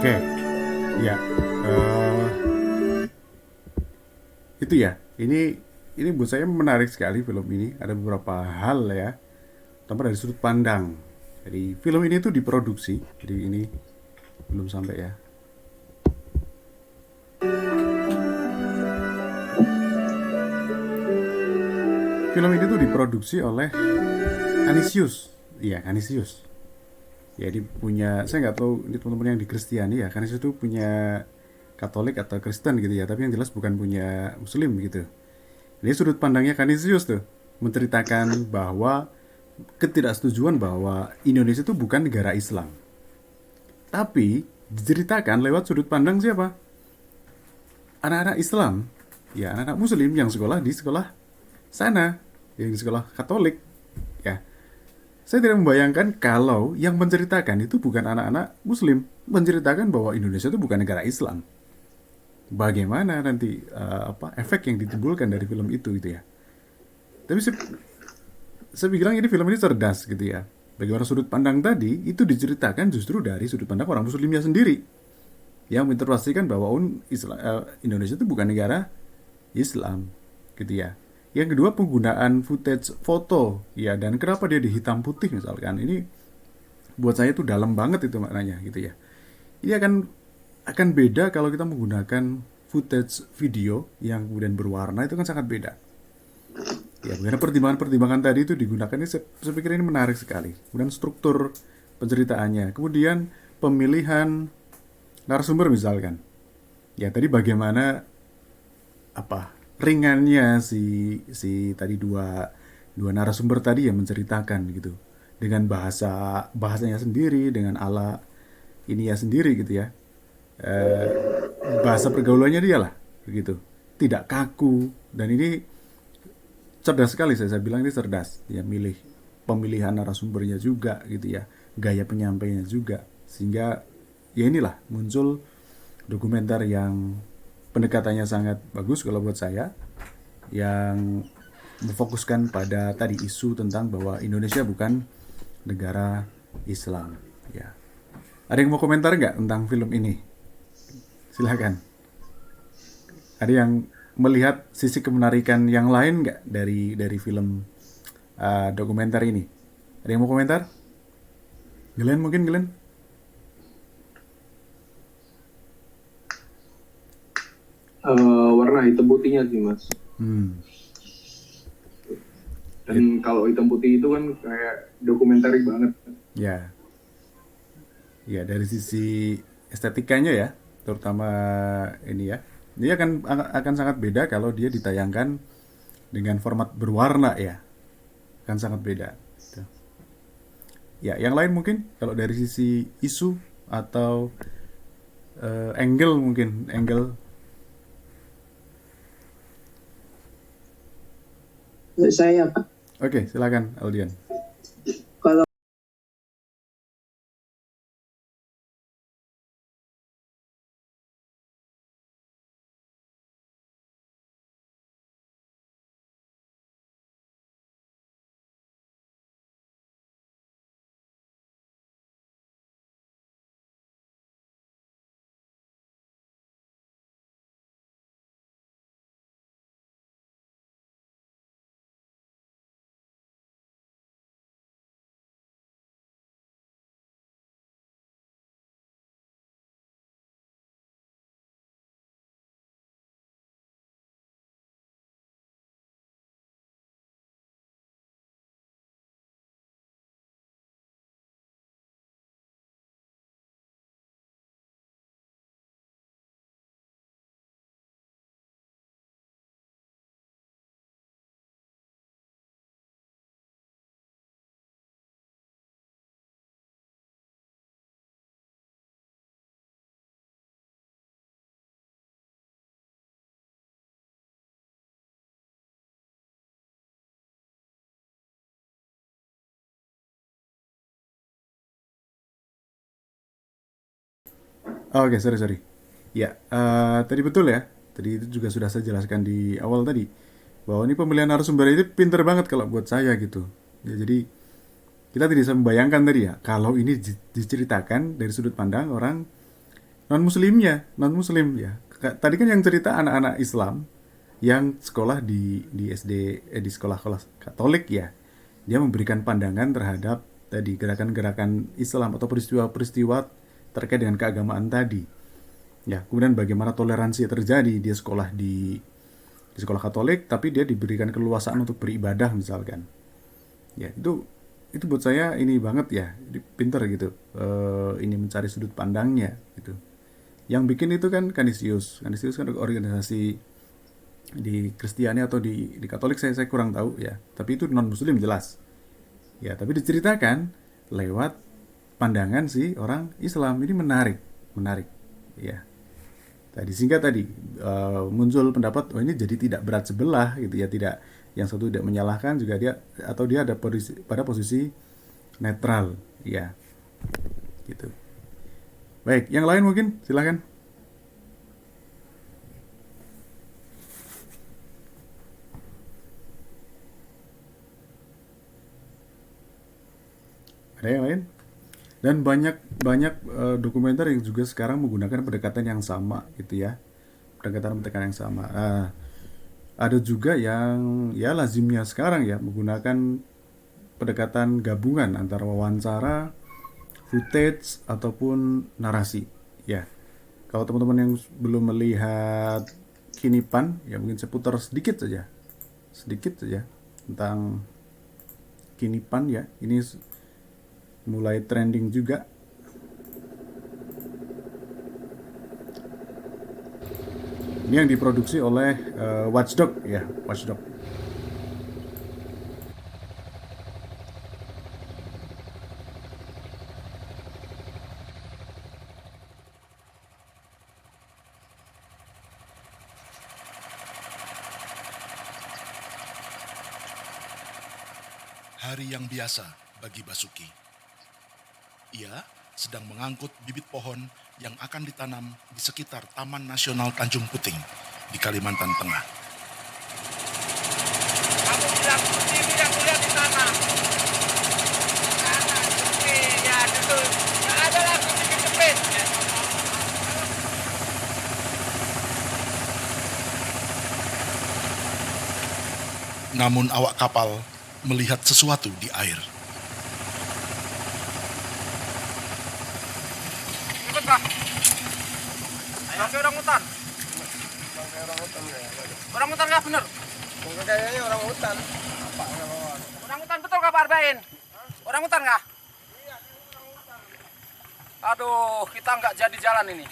Oke, ya. eh, itu ya. Ini buat saya menarik sekali film ini. Ada beberapa hal ya. Pertama dari sudut pandang. Jadi film ini tuh diproduksi. Jadi ini belum sampai ya. Film ini tuh diproduksi oleh Canisius. Iya, Canisius. Ya, dia punya, saya nggak tahu ini teman-teman yang di Kristiani ya. Canisius itu punya Katolik atau Kristen gitu ya. Tapi yang jelas bukan punya Muslim gitu. Ini sudut pandangnya Canisius tuh menceritakan bahwa ketidaksetujuan bahwa Indonesia itu bukan negara Islam. Tapi diceritakan lewat sudut pandang siapa? Anak-anak Islam, ya anak-anak Muslim yang sekolah di sekolah sana, yang di sekolah Katolik, ya. Saya tidak membayangkan kalau yang menceritakan itu bukan anak-anak Muslim, menceritakan bahwa Indonesia itu bukan negara Islam. Bagaimana nanti efek yang ditimbulkan dari film itu gitu ya. Tapi saya bilang ini film ini cerdas gitu ya. Bagaimana sudut pandang tadi itu diceritakan justru dari sudut pandang orang Muslimnya sendiri yang menginterpretasikan bahwa Indonesia itu bukan negara Islam gitu ya. Yang kedua penggunaan footage foto ya, dan kenapa dia di hitam putih misalkan, ini buat saya itu dalam banget itu maknanya gitu ya. Ini akan beda kalau kita menggunakan footage video yang kemudian berwarna, itu kan sangat beda. Ya, bagaimana pertimbangan-pertimbangan tadi itu digunakan, ini saya pikir ini menarik sekali. Kemudian struktur penceritaannya, kemudian pemilihan narasumber misalkan. Ya, tadi bagaimana ringannya si tadi dua narasumber tadi yang menceritakan gitu. Dengan bahasanya sendiri, dengan ala ini ya sendiri gitu ya. Bahasa pergaulannya dia lah begitu. Tidak kaku, dan ini cerdas sekali, saya bilang ini cerdas. Dia milih pemilihan narasumbernya juga gitu ya, gaya penyampaiannya juga, sehingga ya inilah muncul dokumenter yang pendekatannya sangat bagus kalau buat saya, yang memfokuskan pada tadi isu tentang bahwa Indonesia bukan negara Islam ya. Ada yang mau komentar nggak tentang film ini? Silakan. Ada yang melihat sisi kemenarikan yang lain nggak dari film dokumenter ini? Ada yang mau komentar? Glenn mungkin, Glenn? Warna hitam putihnya sih mas. Dan kalau hitam putih itu kan kayak dokumenter banget. Ya, ya dari sisi estetikanya ya, terutama ini ya, dia akan sangat beda kalau dia ditayangkan dengan format berwarna ya, akan sangat beda. Gitu. Ya, yang lain mungkin kalau dari sisi isu atau angle mungkin angle. Saya Pak, Oke, silakan Aldian. kalau Oke, sorry. Ya, tadi betul ya. Tadi itu juga sudah saya jelaskan di awal tadi, bahwa ini pemilihan narasumber itu pinter banget kalau buat saya gitu. Ya, jadi kita tidak bisa membayangkan tadi ya, kalau ini diceritakan dari sudut pandang orang non muslim ya. Tadi kan yang cerita anak-anak Islam yang sekolah di SD, di sekolah Katolik ya, dia memberikan pandangan terhadap tadi gerakan-gerakan Islam atau peristiwa-peristiwa terkait dengan keagamaan tadi. Ya, kemudian bagaimana toleransi terjadi, dia sekolah di sekolah Katolik, tapi dia diberikan keleluasaan untuk beribadah misalkan. Ya, itu buat saya ini banget ya, pinter gitu. Ini mencari sudut pandangnya gitu. Yang bikin itu kan Canisius kan organisasi di Kristiani atau di Katolik saya kurang tahu ya, tapi itu non muslim jelas ya, tapi diceritakan lewat pandangan si orang Islam. Ini menarik ya. Tadi muncul pendapat ini jadi tidak berat sebelah gitu ya, tidak yang satu tidak menyalahkan juga dia, atau dia ada pada posisi netral ya gitu. Baik, yang lain mungkin silakan. Ada yang lain? Dan banyak dokumenter yang juga sekarang menggunakan pendekatan yang sama gitu ya. Pendekatan yang sama. Ada juga yang ya lazimnya sekarang ya menggunakan pendekatan gabungan antara wawancara, footage ataupun narasi ya. Kalau teman-teman yang belum melihat Kinipan ya, mungkin seputar sedikit saja tentang Kinipan ya. Ini mulai trending juga. Ini yang diproduksi oleh Watchdog ya, Watchdog. Hari yang biasa bagi Basuki. Ia sedang mengangkut bibit pohon yang akan ditanam di sekitar Taman Nasional Tanjung Puting di Kalimantan Tengah. Kamu bilang seperti yang kulihat di sana. Sana, sepi, ya betul. Nggak ada lagi bikin cepet. Namun awak kapal melihat sesuatu di air. Ikut, Pak. Sampai orang hutan. Orang hutan nggak bener? Kayaknya orang hutan. Orang hutan betul nggak Pak Arbain? Orang hutan nggak? Aduh, kita nggak jadi jalan ini.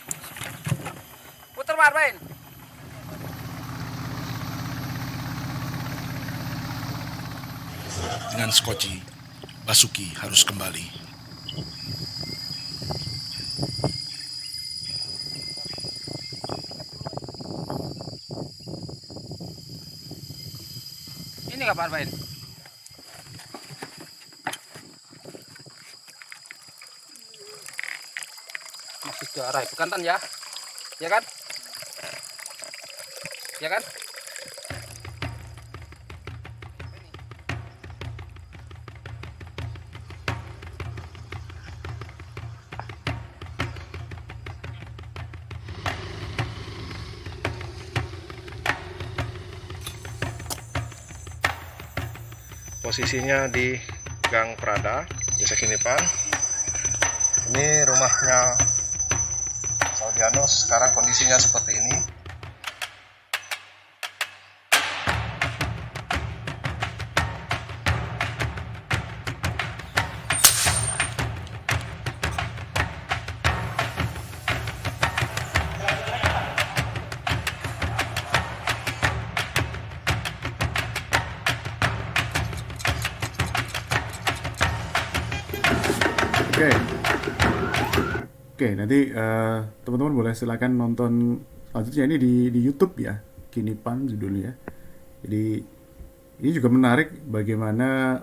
Putar Pak Arbain. Dengan skoci, Basuki harus kembali. Ini nggak Pak Arbain? Masih ke arah Bekantan ya? Ya kan? Ya kan? Posisinya di Gang Prada, Desa Kinipan. Ini rumahnya Saudianus, sekarang kondisinya seperti ini. Oke, nanti teman-teman boleh silakan nonton selanjutnya ini di YouTube ya, Kinipan judulnya. Jadi ini juga menarik bagaimana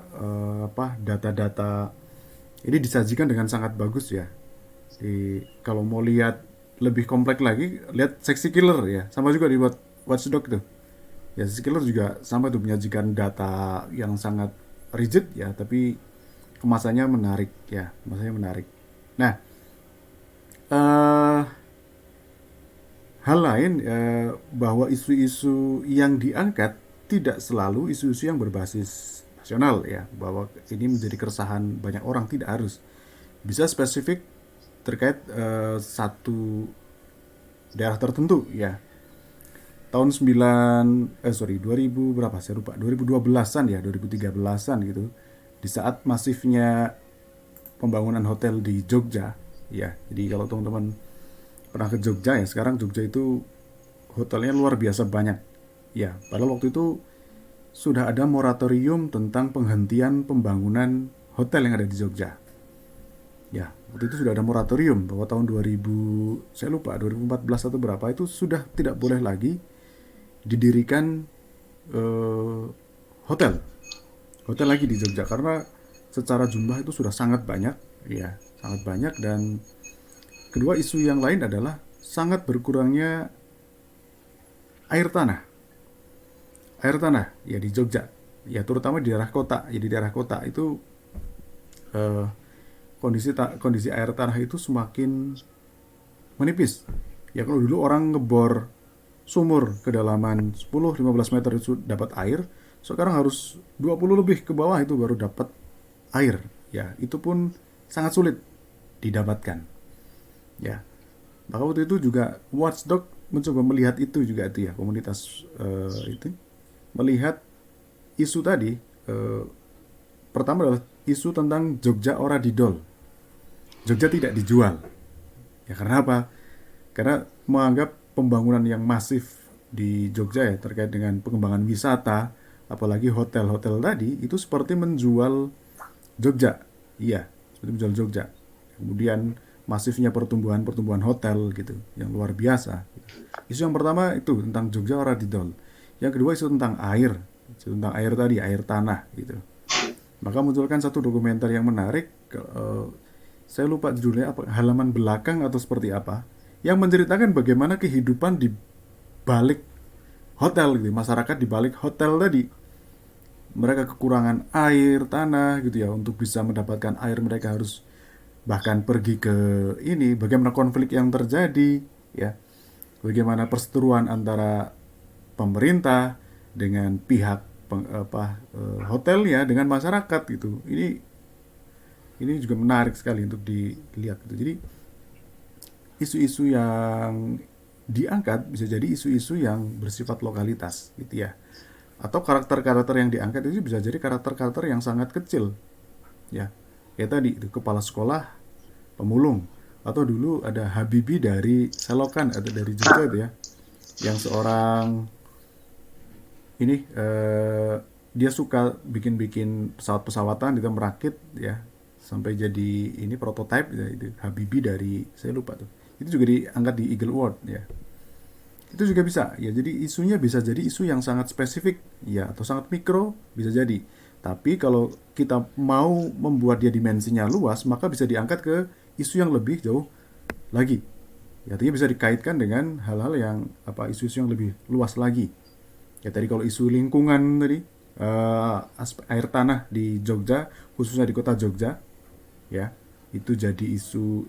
data-data ini disajikan dengan sangat bagus ya. Kalau mau lihat lebih kompleks lagi, lihat Seksi Killer ya, sama juga di Watchdog tuh. Ya, Seksi Killer juga sama tuh menyajikan data yang sangat rigid ya, tapi kemasannya menarik ya, Nah, hal lain bahwa isu-isu yang diangkat tidak selalu isu-isu yang berbasis nasional ya, bahwa ini menjadi keresahan banyak orang, tidak harus. Bisa spesifik terkait satu daerah tertentu ya. Tahun 2000 berapa saya lupa, 2012-an ya, 2013-an gitu. Di saat masifnya pembangunan hotel di Jogja ya. Jadi kalau teman-teman pernah ke Jogja ya, sekarang Jogja itu hotelnya luar biasa banyak. Ya, padahal waktu itu sudah ada moratorium tentang penghentian pembangunan hotel yang ada di Jogja. Ya, waktu itu sudah ada moratorium bahwa tahun 2000, saya lupa 2014 atau berapa, itu sudah tidak boleh lagi didirikan hotel lagi di Jogja karena secara jumlah itu sudah sangat banyak, ya, sangat banyak. Dan kedua, isu yang lain adalah sangat berkurangnya air tanah ya di Jogja, ya terutama di daerah kota. Ya di daerah kota itu kondisi air tanah itu semakin menipis. Ya kalau dulu orang ngebor sumur kedalaman 10-15 meter itu dapat air, sekarang harus 20 lebih ke bawah itu baru dapat air. Ya, itu pun sangat sulit didapatkan. Ya. Maka waktu itu juga Watchdog mencoba melihat itu juga itu ya, komunitas itu melihat isu tadi. Pertama adalah isu tentang Jogja ora didol. Jogja tidak dijual. Ya karena apa? Karena menganggap pembangunan yang masif di Jogja ya terkait dengan pengembangan wisata, apalagi hotel-hotel tadi, itu seperti menjual Jogja. Iya, seperti menjual Jogja. Kemudian masifnya pertumbuhan hotel gitu, yang luar biasa. Isu yang pertama itu tentang Jogja ora didol. Yang kedua isu tentang air. Isu tentang air tadi, air tanah gitu. Maka munculkan satu dokumenter yang menarik, saya lupa judulnya apa, halaman belakang atau seperti apa, yang menceritakan bagaimana kehidupan di balik hotel gitu, masyarakat di balik hotel tadi. Mereka kekurangan air tanah gitu ya, untuk bisa mendapatkan air mereka harus bahkan pergi ke ini, bagaimana konflik yang terjadi ya. Bagaimana perseteruan antara pemerintah dengan pihak hotelnya dengan masyarakat gitu. Ini juga menarik sekali untuk dilihat gitu. Jadi isu-isu yang diangkat bisa jadi isu-isu yang bersifat lokalitas gitu ya. Atau karakter-karakter yang diangkat itu bisa jadi karakter-karakter yang sangat kecil. Ya. Kayak tadi itu kepala sekolah pemulung, atau dulu ada Habibie dari Selokan atau dari Jogja itu ya. Yang seorang ini dia suka bikin pesawat-pesawatan, dia merakit ya sampai jadi ini prototipe ya, itu Habibie dari, saya lupa tuh. Itu juga diangkat di Eagle Award ya. Itu juga bisa ya. Jadi isunya bisa jadi isu yang sangat spesifik ya, atau sangat mikro bisa jadi. Tapi kalau kita mau membuat dia dimensinya luas, maka bisa diangkat ke isu yang lebih jauh lagi. Ya, artinya bisa dikaitkan dengan hal-hal yang isu-isu yang lebih luas lagi. Ya tadi kalau isu lingkungan tadi, air tanah di Jogja, khususnya di kota Jogja, ya itu jadi isu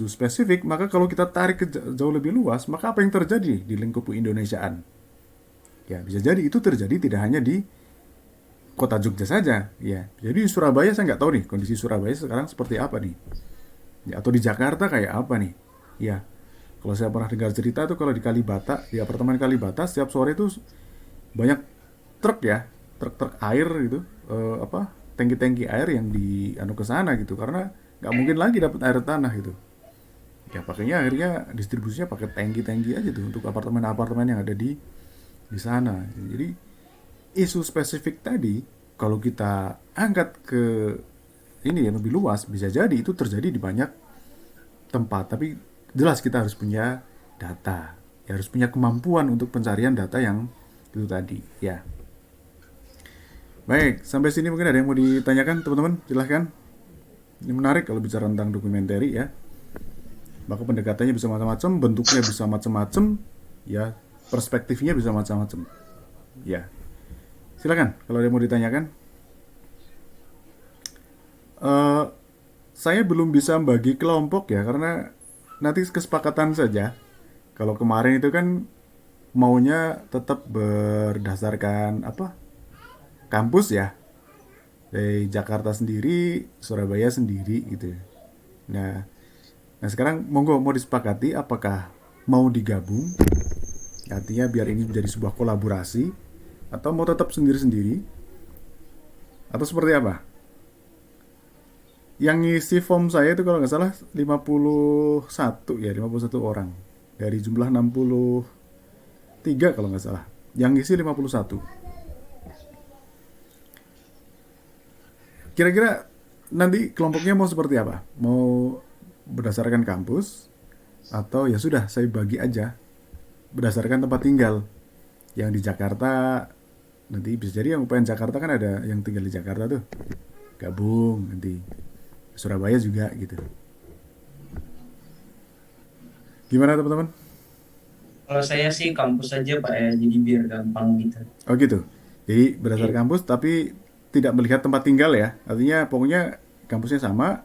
spesifik. Maka kalau kita tarik ke jauh lebih luas, maka apa yang terjadi di lingkup Indonesiaan? Ya bisa jadi itu terjadi tidak hanya di kota Jogja saja, ya. Jadi di Surabaya saya nggak tahu nih kondisi Surabaya sekarang seperti apa nih, ya, atau di Jakarta kayak apa nih, ya. Kalau saya pernah dengar cerita tuh kalau di Kalibata, di apartemen Kalibata setiap sore itu banyak truk ya, truk air gitu, tangki-tangki air yang ke sana gitu, karena nggak mungkin lagi dapat air tanah gitu. Ya pakainya akhirnya distribusinya pakai tangki-tangki aja tuh untuk apartemen-apartemen yang ada di sana. Jadi isu spesifik tadi kalau kita angkat ke ini yang lebih luas, bisa jadi itu terjadi di banyak tempat. Tapi jelas kita harus punya data, ya harus punya kemampuan untuk pencarian data yang itu tadi ya. Baik, sampai sini mungkin ada yang mau ditanyakan teman-teman, silahkan. Ini menarik kalau bicara tentang dokumenter ya. Maka pendekatannya bisa macam-macam, bentuknya bisa macam-macam, ya perspektifnya bisa macam-macam. Ya, silakan kalau ada yang mau ditanyakan. Saya belum bisa bagi kelompok ya, karena nanti kesepakatan saja. Kalau kemarin itu kan maunya tetap berdasarkan apa? Kampus ya. Dari Jakarta sendiri, Surabaya sendiri gitu. Nah, nah sekarang monggo mau disepakati apakah mau digabung? Artinya biar ini menjadi sebuah kolaborasi atau mau tetap sendiri-sendiri atau seperti apa? Yang ngisi form saya itu kalau nggak salah 51 ya, 51 orang. Dari jumlah 63 kalau nggak salah. Yang ngisi 51. Kira-kira nanti kelompoknya mau seperti apa? Mau berdasarkan kampus atau ya sudah saya bagi aja berdasarkan tempat tinggal. Yang di Jakarta nanti bisa jadi yang UPN Jakarta kan ada yang tinggal di Jakarta tuh. Gabung nanti. Surabaya juga gitu. Gimana teman-teman? Kalau saya sih kampus aja Pak ya, jadi biar gampang gitu. Oh gitu. Jadi berdasar kampus tapi tidak melihat tempat tinggal ya. Artinya pokoknya kampusnya sama,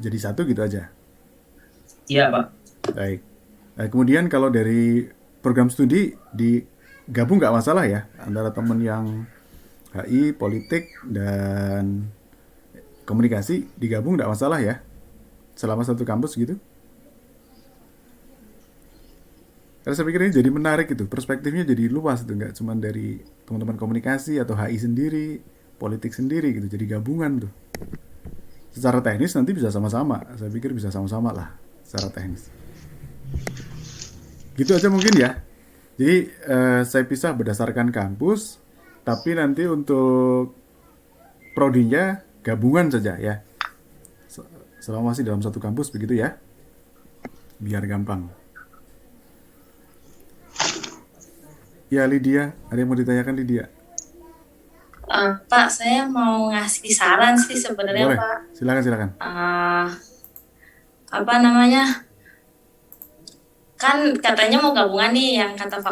jadi satu gitu aja. Iya Pak. Baik. Nah, kemudian kalau dari program studi digabung nggak masalah ya antara teman yang HI, politik dan komunikasi digabung nggak masalah ya selama satu kampus gitu. Karena saya pikir ini jadi menarik gitu, perspektifnya jadi luas itu, nggak cuma dari teman-teman komunikasi atau HI sendiri, politik sendiri gitu, jadi gabungan tuh. Secara teknis nanti bisa sama-sama, saya pikir bisa sama-sama lah secara teknis. Gitu aja mungkin ya. Jadi saya pisah berdasarkan kampus, tapi nanti untuk prodinya gabungan saja ya. Selama masih dalam satu kampus begitu ya. Biar gampang. Ya Lydia, ada yang mau ditanyakan Lydia? Pak, saya mau ngasih saran sih sebenarnya Boleh, Pak. silakan. Apa namanya? Kan katanya mau gabungan nih, yang kata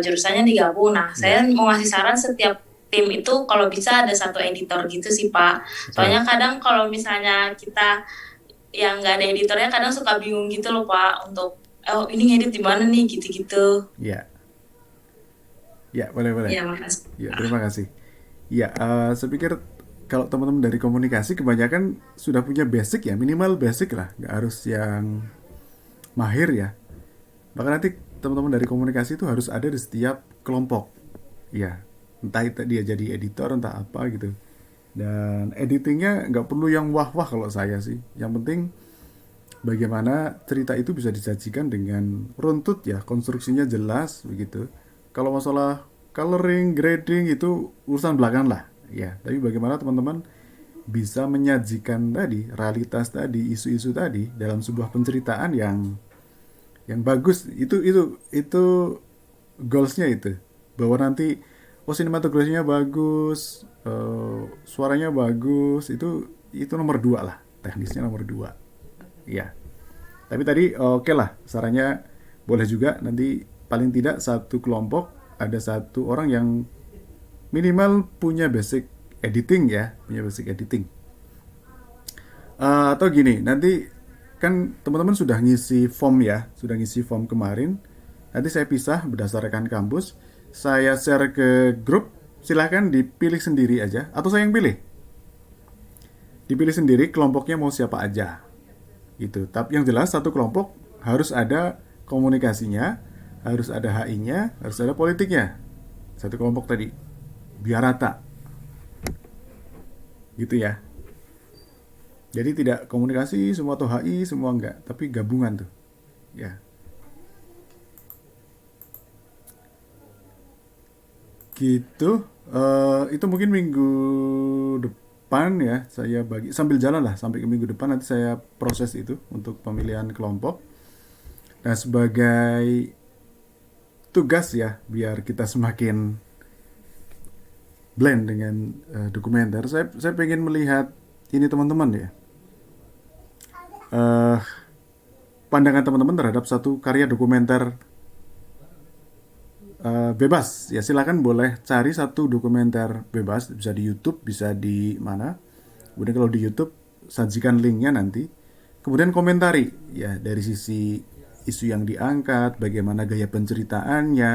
jurusannya digabung. Nah, saya mau ngasih saran setiap tim itu kalau bisa ada satu editor gitu sih Pak. Soalnya kadang kalau misalnya kita yang nggak ada editornya kadang suka bingung gitu loh Pak untuk ini ngedit di mana nih gitu-gitu. Iya. Ya, boleh. Ya, makasih. Ya, terima kasih. Ya, saya pikir kalau teman-teman dari komunikasi kebanyakan sudah punya basic ya, minimal basic lah, nggak harus yang mahir ya. Bahkan nanti teman-teman dari komunikasi itu harus ada di setiap kelompok. Ya, entah itu dia jadi editor, entah apa gitu. Dan editingnya nggak perlu yang wah-wah kalau saya sih. Yang penting bagaimana cerita itu bisa disajikan dengan runtut ya, konstruksinya jelas begitu. Kalau masalah coloring, grading itu urusan belakangan lah ya. Tapi bagaimana teman-teman bisa menyajikan tadi realitas tadi, isu-isu tadi dalam sebuah penceritaan yang bagus. Itu goalsnya itu. Bahwa nanti sinematografinya bagus, suaranya bagus, itu nomor 2 lah, teknisnya nomor 2. Ya. Tapi tadi oke lah, sarannya boleh juga nanti paling tidak satu kelompok ada satu orang yang minimal punya basic editing ya, punya basic editing. Atau gini, nanti kan teman-teman sudah ngisi form ya, sudah ngisi form kemarin. Nanti saya pisah berdasarkan kampus, saya share ke grup, silahkan dipilih sendiri aja, atau saya yang pilih. Dipilih sendiri kelompoknya mau siapa aja. Gitu. Tapi yang jelas satu kelompok harus ada komunikasinya, harus ada HI-nya, harus ada politiknya. Satu kelompok tadi. Biar rata. Gitu ya. Jadi tidak komunikasi semua atau HI semua enggak, tapi gabungan tuh. Ya. Gitu. Itu mungkin minggu depan ya, saya bagi sambil jalan lah sampai ke minggu depan nanti saya proses itu untuk pemilihan kelompok. Nah, sebagai tugas ya biar kita semakin blend dengan dokumenter, saya pengen melihat ini teman-teman ya. Pandangan teman-teman terhadap satu karya dokumenter bebas ya, silakan boleh cari satu dokumenter bebas, bisa di YouTube, bisa di mana. Kemudian kalau di YouTube sajikan linknya nanti, kemudian komentari ya dari sisi isu yang diangkat, bagaimana gaya penceritaannya,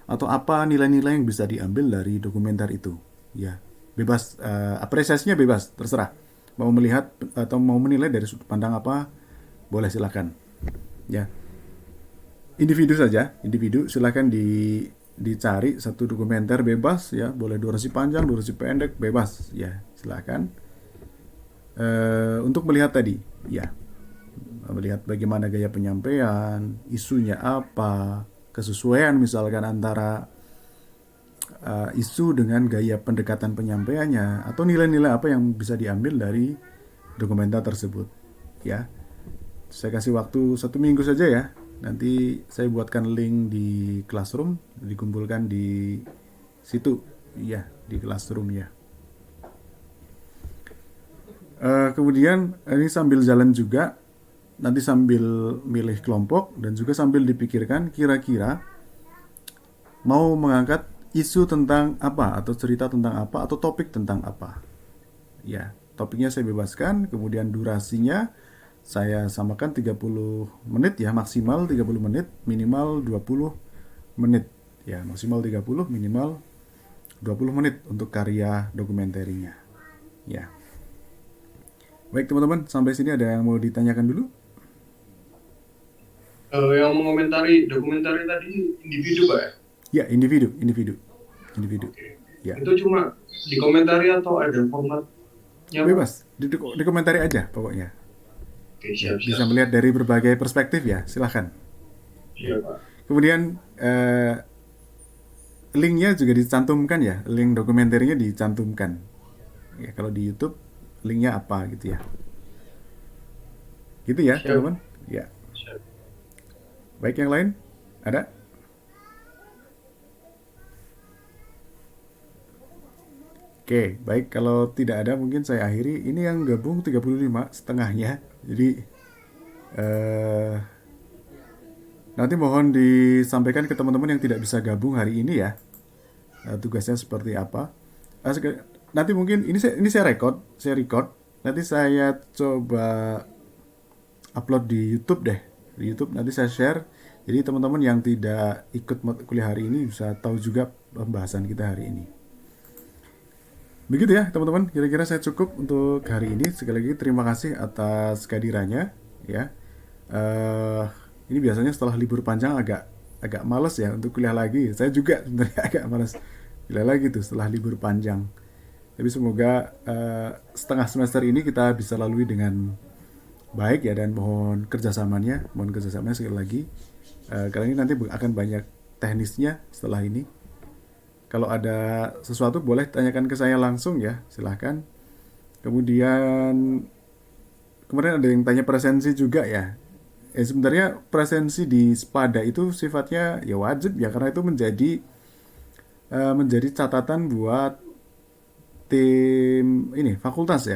atau apa nilai-nilai yang bisa diambil dari dokumenter itu. Ya, bebas, apresiasinya bebas, terserah. Mau melihat atau mau menilai dari sudut pandang apa, boleh silakan. Ya, individu saja, individu silakan dicari satu dokumenter bebas ya, boleh durasi panjang, durasi pendek, bebas ya, silakan. Untuk melihat tadi, ya, melihat bagaimana gaya penyampaian, isunya apa, kesesuaian misalkan antara isu dengan gaya pendekatan penyampaiannya, atau nilai-nilai apa yang bisa diambil dari dokumenter tersebut. Ya, saya kasih waktu 1 minggu saja ya. Nanti saya buatkan link di Classroom, dikumpulkan di situ, ya, di Classroom ya. Kemudian ini sambil jalan juga, nanti sambil milih kelompok dan juga sambil dipikirkan kira-kira mau mengangkat isu tentang apa, atau cerita tentang apa, atau topik tentang apa. Ya, topiknya saya bebaskan, kemudian durasinya saya samakan 30 menit ya, maksimal 30 menit, minimal 20 menit. Ya, maksimal 30, minimal 20 menit untuk karya dokumenterinya. Ya. Baik teman-teman, sampai sini ada yang mau ditanyakan dulu? Yang mengomentari dokumentari tadi individu Pak ya? Ya, individu. Ya. Itu cuma dikomentari atau ada formatnya? Bebas, dikomentari aja pokoknya. Oke, siap. Bisa melihat dari berbagai perspektif ya, silahkan. Iya Pak. Kemudian linknya juga dicantumkan ya, link dokumenterinya dicantumkan. Ya, kalau di YouTube linknya apa gitu ya. Gitu ya, teman-teman. Ya. Siap. Baik, yang lain? Ada? Oke, baik, kalau tidak ada mungkin saya akhiri. Ini yang gabung 35 setengahnya. Jadi nanti mohon disampaikan ke teman-teman yang tidak bisa gabung hari ini ya. Tugasnya seperti apa? Nanti mungkin ini saya record. Nanti saya coba upload di YouTube deh. Di YouTube nanti saya share. Jadi teman-teman yang tidak ikut kuliah hari ini bisa tahu juga pembahasan kita hari ini. Begitu ya teman-teman, kira-kira saya cukup untuk hari ini. Sekali lagi terima kasih atas kehadirannya ya. Ini biasanya setelah libur panjang agak males ya untuk kuliah lagi. Saya juga sebenarnya agak males kuliah lagi tuh setelah libur panjang. Tapi semoga setengah semester ini kita bisa lalui dengan baik ya, dan mohon kerjasamanya sekali lagi. Karena ini nanti akan banyak teknisnya setelah ini. Kalau ada sesuatu boleh tanyakan ke saya langsung ya, silahkan. Kemudian kemarin ada yang tanya presensi juga ya. Sebenarnya presensi di SPADA itu sifatnya ya wajib ya, karena itu menjadi catatan buat tim ini fakultas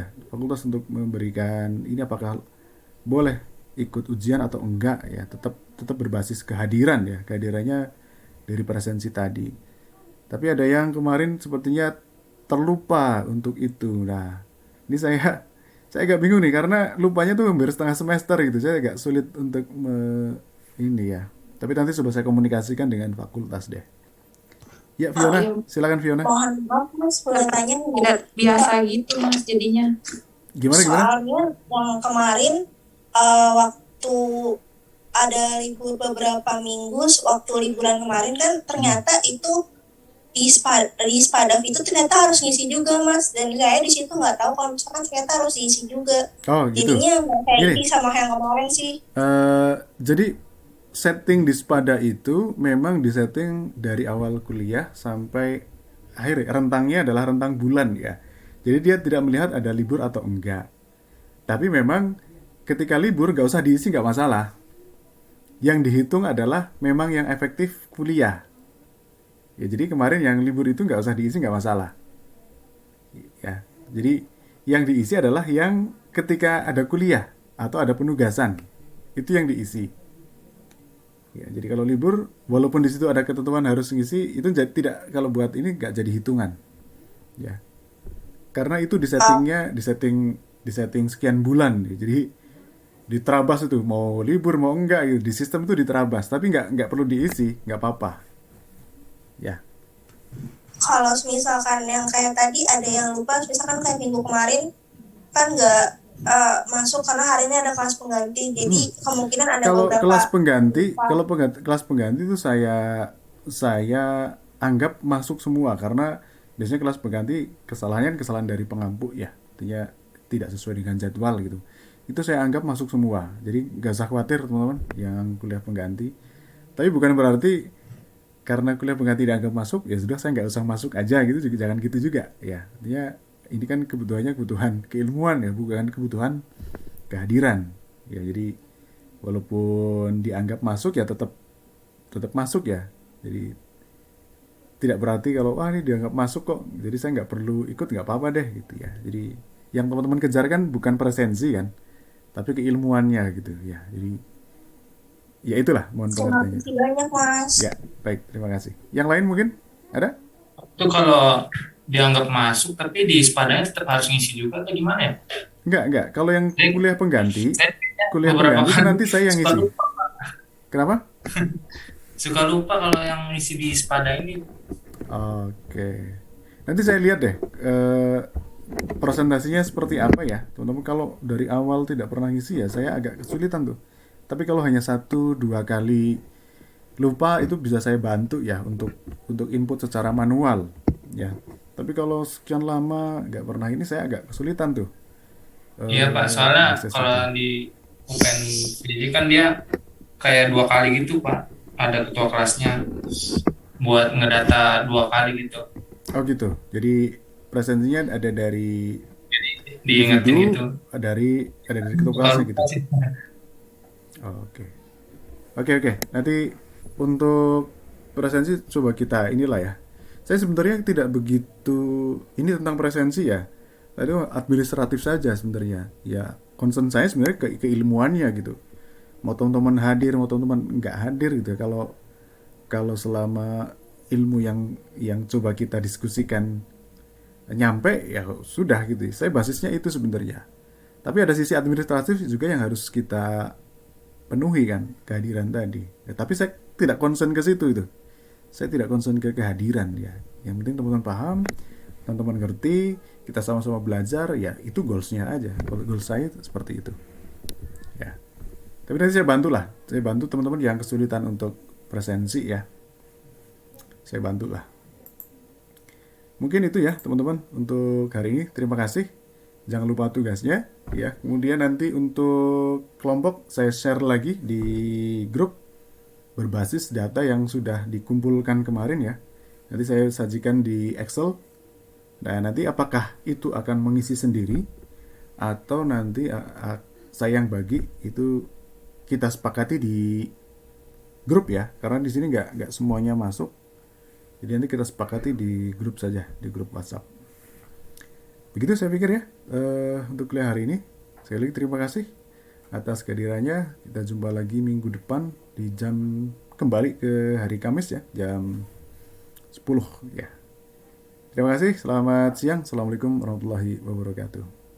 untuk memberikan ini apakah boleh ikut ujian atau enggak ya, tetap berbasis kehadiran ya, kehadirannya dari presensi tadi. Tapi ada yang kemarin sepertinya terlupa untuk itu. Nah, ini saya agak bingung nih, karena lupanya tuh hampir setengah semester gitu. Saya agak sulit untuk ini ya. Tapi nanti sudah saya komunikasikan dengan fakultas deh. Ya, Fiona, silakan Fiona. Mohon maaf Mas, kuliahnya tidak biasa gitu Mas jadinya. Gimana? Soalnya yang kemarin waktu ada libur beberapa minggu, waktu liburan kemarin kan ternyata itu di SPADAV itu ternyata harus ngisi juga Mas, dan saya di situ nggak tahu kalau misalkan ternyata harus diisi juga. Oh gitu. Jadinya nggak happy sama yang kemarin sih. Jadi setting di SPADA itu memang disetting dari awal kuliah sampai akhir. Rentangnya adalah rentang bulan ya. Jadi dia tidak melihat ada libur atau enggak. Tapi memang ketika libur nggak usah diisi, nggak masalah. Yang dihitung adalah memang yang efektif kuliah. Ya, jadi kemarin yang libur itu nggak usah diisi, nggak masalah. Ya, jadi yang diisi adalah yang ketika ada kuliah atau ada penugasan, itu yang diisi. Ya, jadi kalau libur, walaupun di situ ada ketentuan harus ngisi, itu tidak, kalau buat ini nggak jadi hitungan. Ya, karena itu disetting sekian bulan. Ya. Jadi diterabas itu mau libur mau enggak gitu di sistem itu diterabas tapi nggak perlu diisi nggak apa-apa ya. Kalau misalkan yang kayak tadi ada yang lupa, misalkan kayak minggu kemarin kan nggak masuk karena hari ini ada kelas pengganti, jadi kemungkinan ada Kalau beberapa kelas pengganti itu saya anggap masuk semua karena biasanya kelas pengganti kesalahan dari pengampu ya, artinya tidak sesuai dengan jadwal gitu. Itu saya anggap masuk semua. Jadi nggak usah khawatir teman-teman yang kuliah pengganti. Tapi bukan berarti karena kuliah pengganti dianggap masuk ya sudah saya nggak usah masuk aja gitu, juga jangan gitu juga ya. Artinya ini kan kebutuhan keilmuan ya, bukan kebutuhan kehadiran ya. Jadi walaupun dianggap masuk ya tetap masuk ya. Jadi tidak berarti kalau wah ini dianggap masuk kok jadi saya nggak perlu ikut, nggak apa-apa deh gitu ya. Jadi yang teman-teman kejar kan bukan presensi kan, tapi keilmuannya gitu ya. Jadi ya itulah, mohon pengertiannya. Terima kasih banyak Mas. Ya baik, terima kasih. Yang lain mungkin ada? Itu kalau dianggap masuk tapi di spadanya tetap harus ngisi juga atau gimana ya? Enggak. Kalau yang kuliah pengganti beberapa itu kali nanti saya yang suka ngisi. lupa. Kenapa? Suka lupa kalau yang ngisi di spada ini. Oke. Nanti saya lihat deh presentasinya seperti apa ya. Teman-teman kalau dari awal tidak pernah ngisi ya saya agak kesulitan tuh. Tapi kalau hanya 1-2 kali lupa itu bisa saya bantu ya untuk input secara manual ya. Tapi kalau sekian lama nggak pernah ini saya agak kesulitan tuh. Iya Pak, soalnya kalau di UPN jadi kan dia kayak 2 kali gitu Pak. Ada ketua kelasnya buat ngedata 2 kali gitu. Oh gitu. Jadi presensinya ada dari diingetin gitu. Ada dari ketua kelasnya gitu. Oke. Nanti untuk presensi coba kita inilah ya. Saya sebenarnya tidak begitu ini tentang presensi ya. Tadi administratif saja sebenarnya. Ya, concern saya sebenarnya keilmuannya gitu. Mau teman-teman hadir, mau teman-teman nggak hadir gitu. Kalau selama ilmu yang coba kita diskusikan nyampe ya sudah gitu. Saya basisnya itu sebenarnya. Tapi ada sisi administratif juga yang harus kita penuhi kan, kehadiran tadi. Ya, tapi saya tidak concern ke situ itu. Saya tidak concern ke kehadiran ya. Yang penting teman-teman paham, teman-teman ngerti, kita sama-sama belajar ya, itu goalsnya aja. Kalau goal saya seperti itu. Ya. Tapi nanti saya bantu teman-teman yang kesulitan untuk presensi ya. Saya bantulah. Mungkin itu ya teman-teman untuk hari ini. Terima kasih. Jangan lupa tugasnya ya. Kemudian nanti untuk kelompok saya share lagi di grup berbasis data yang sudah dikumpulkan kemarin ya. Nanti saya sajikan di Excel. Dan nanti apakah itu akan mengisi sendiri atau nanti saya yang bagi itu kita sepakati di grup ya. Karena di sini nggak semuanya masuk. Jadi nanti kita sepakati di grup saja, di grup WhatsApp. Begitu saya pikir ya untuk kuliah hari ini. Sekali lagi terima kasih atas kehadirannya. Kita jumpa lagi minggu depan di kembali ke hari Kamis ya, jam 10 ya. Terima kasih, selamat siang. Assalamualaikum warahmatullahi wabarakatuh.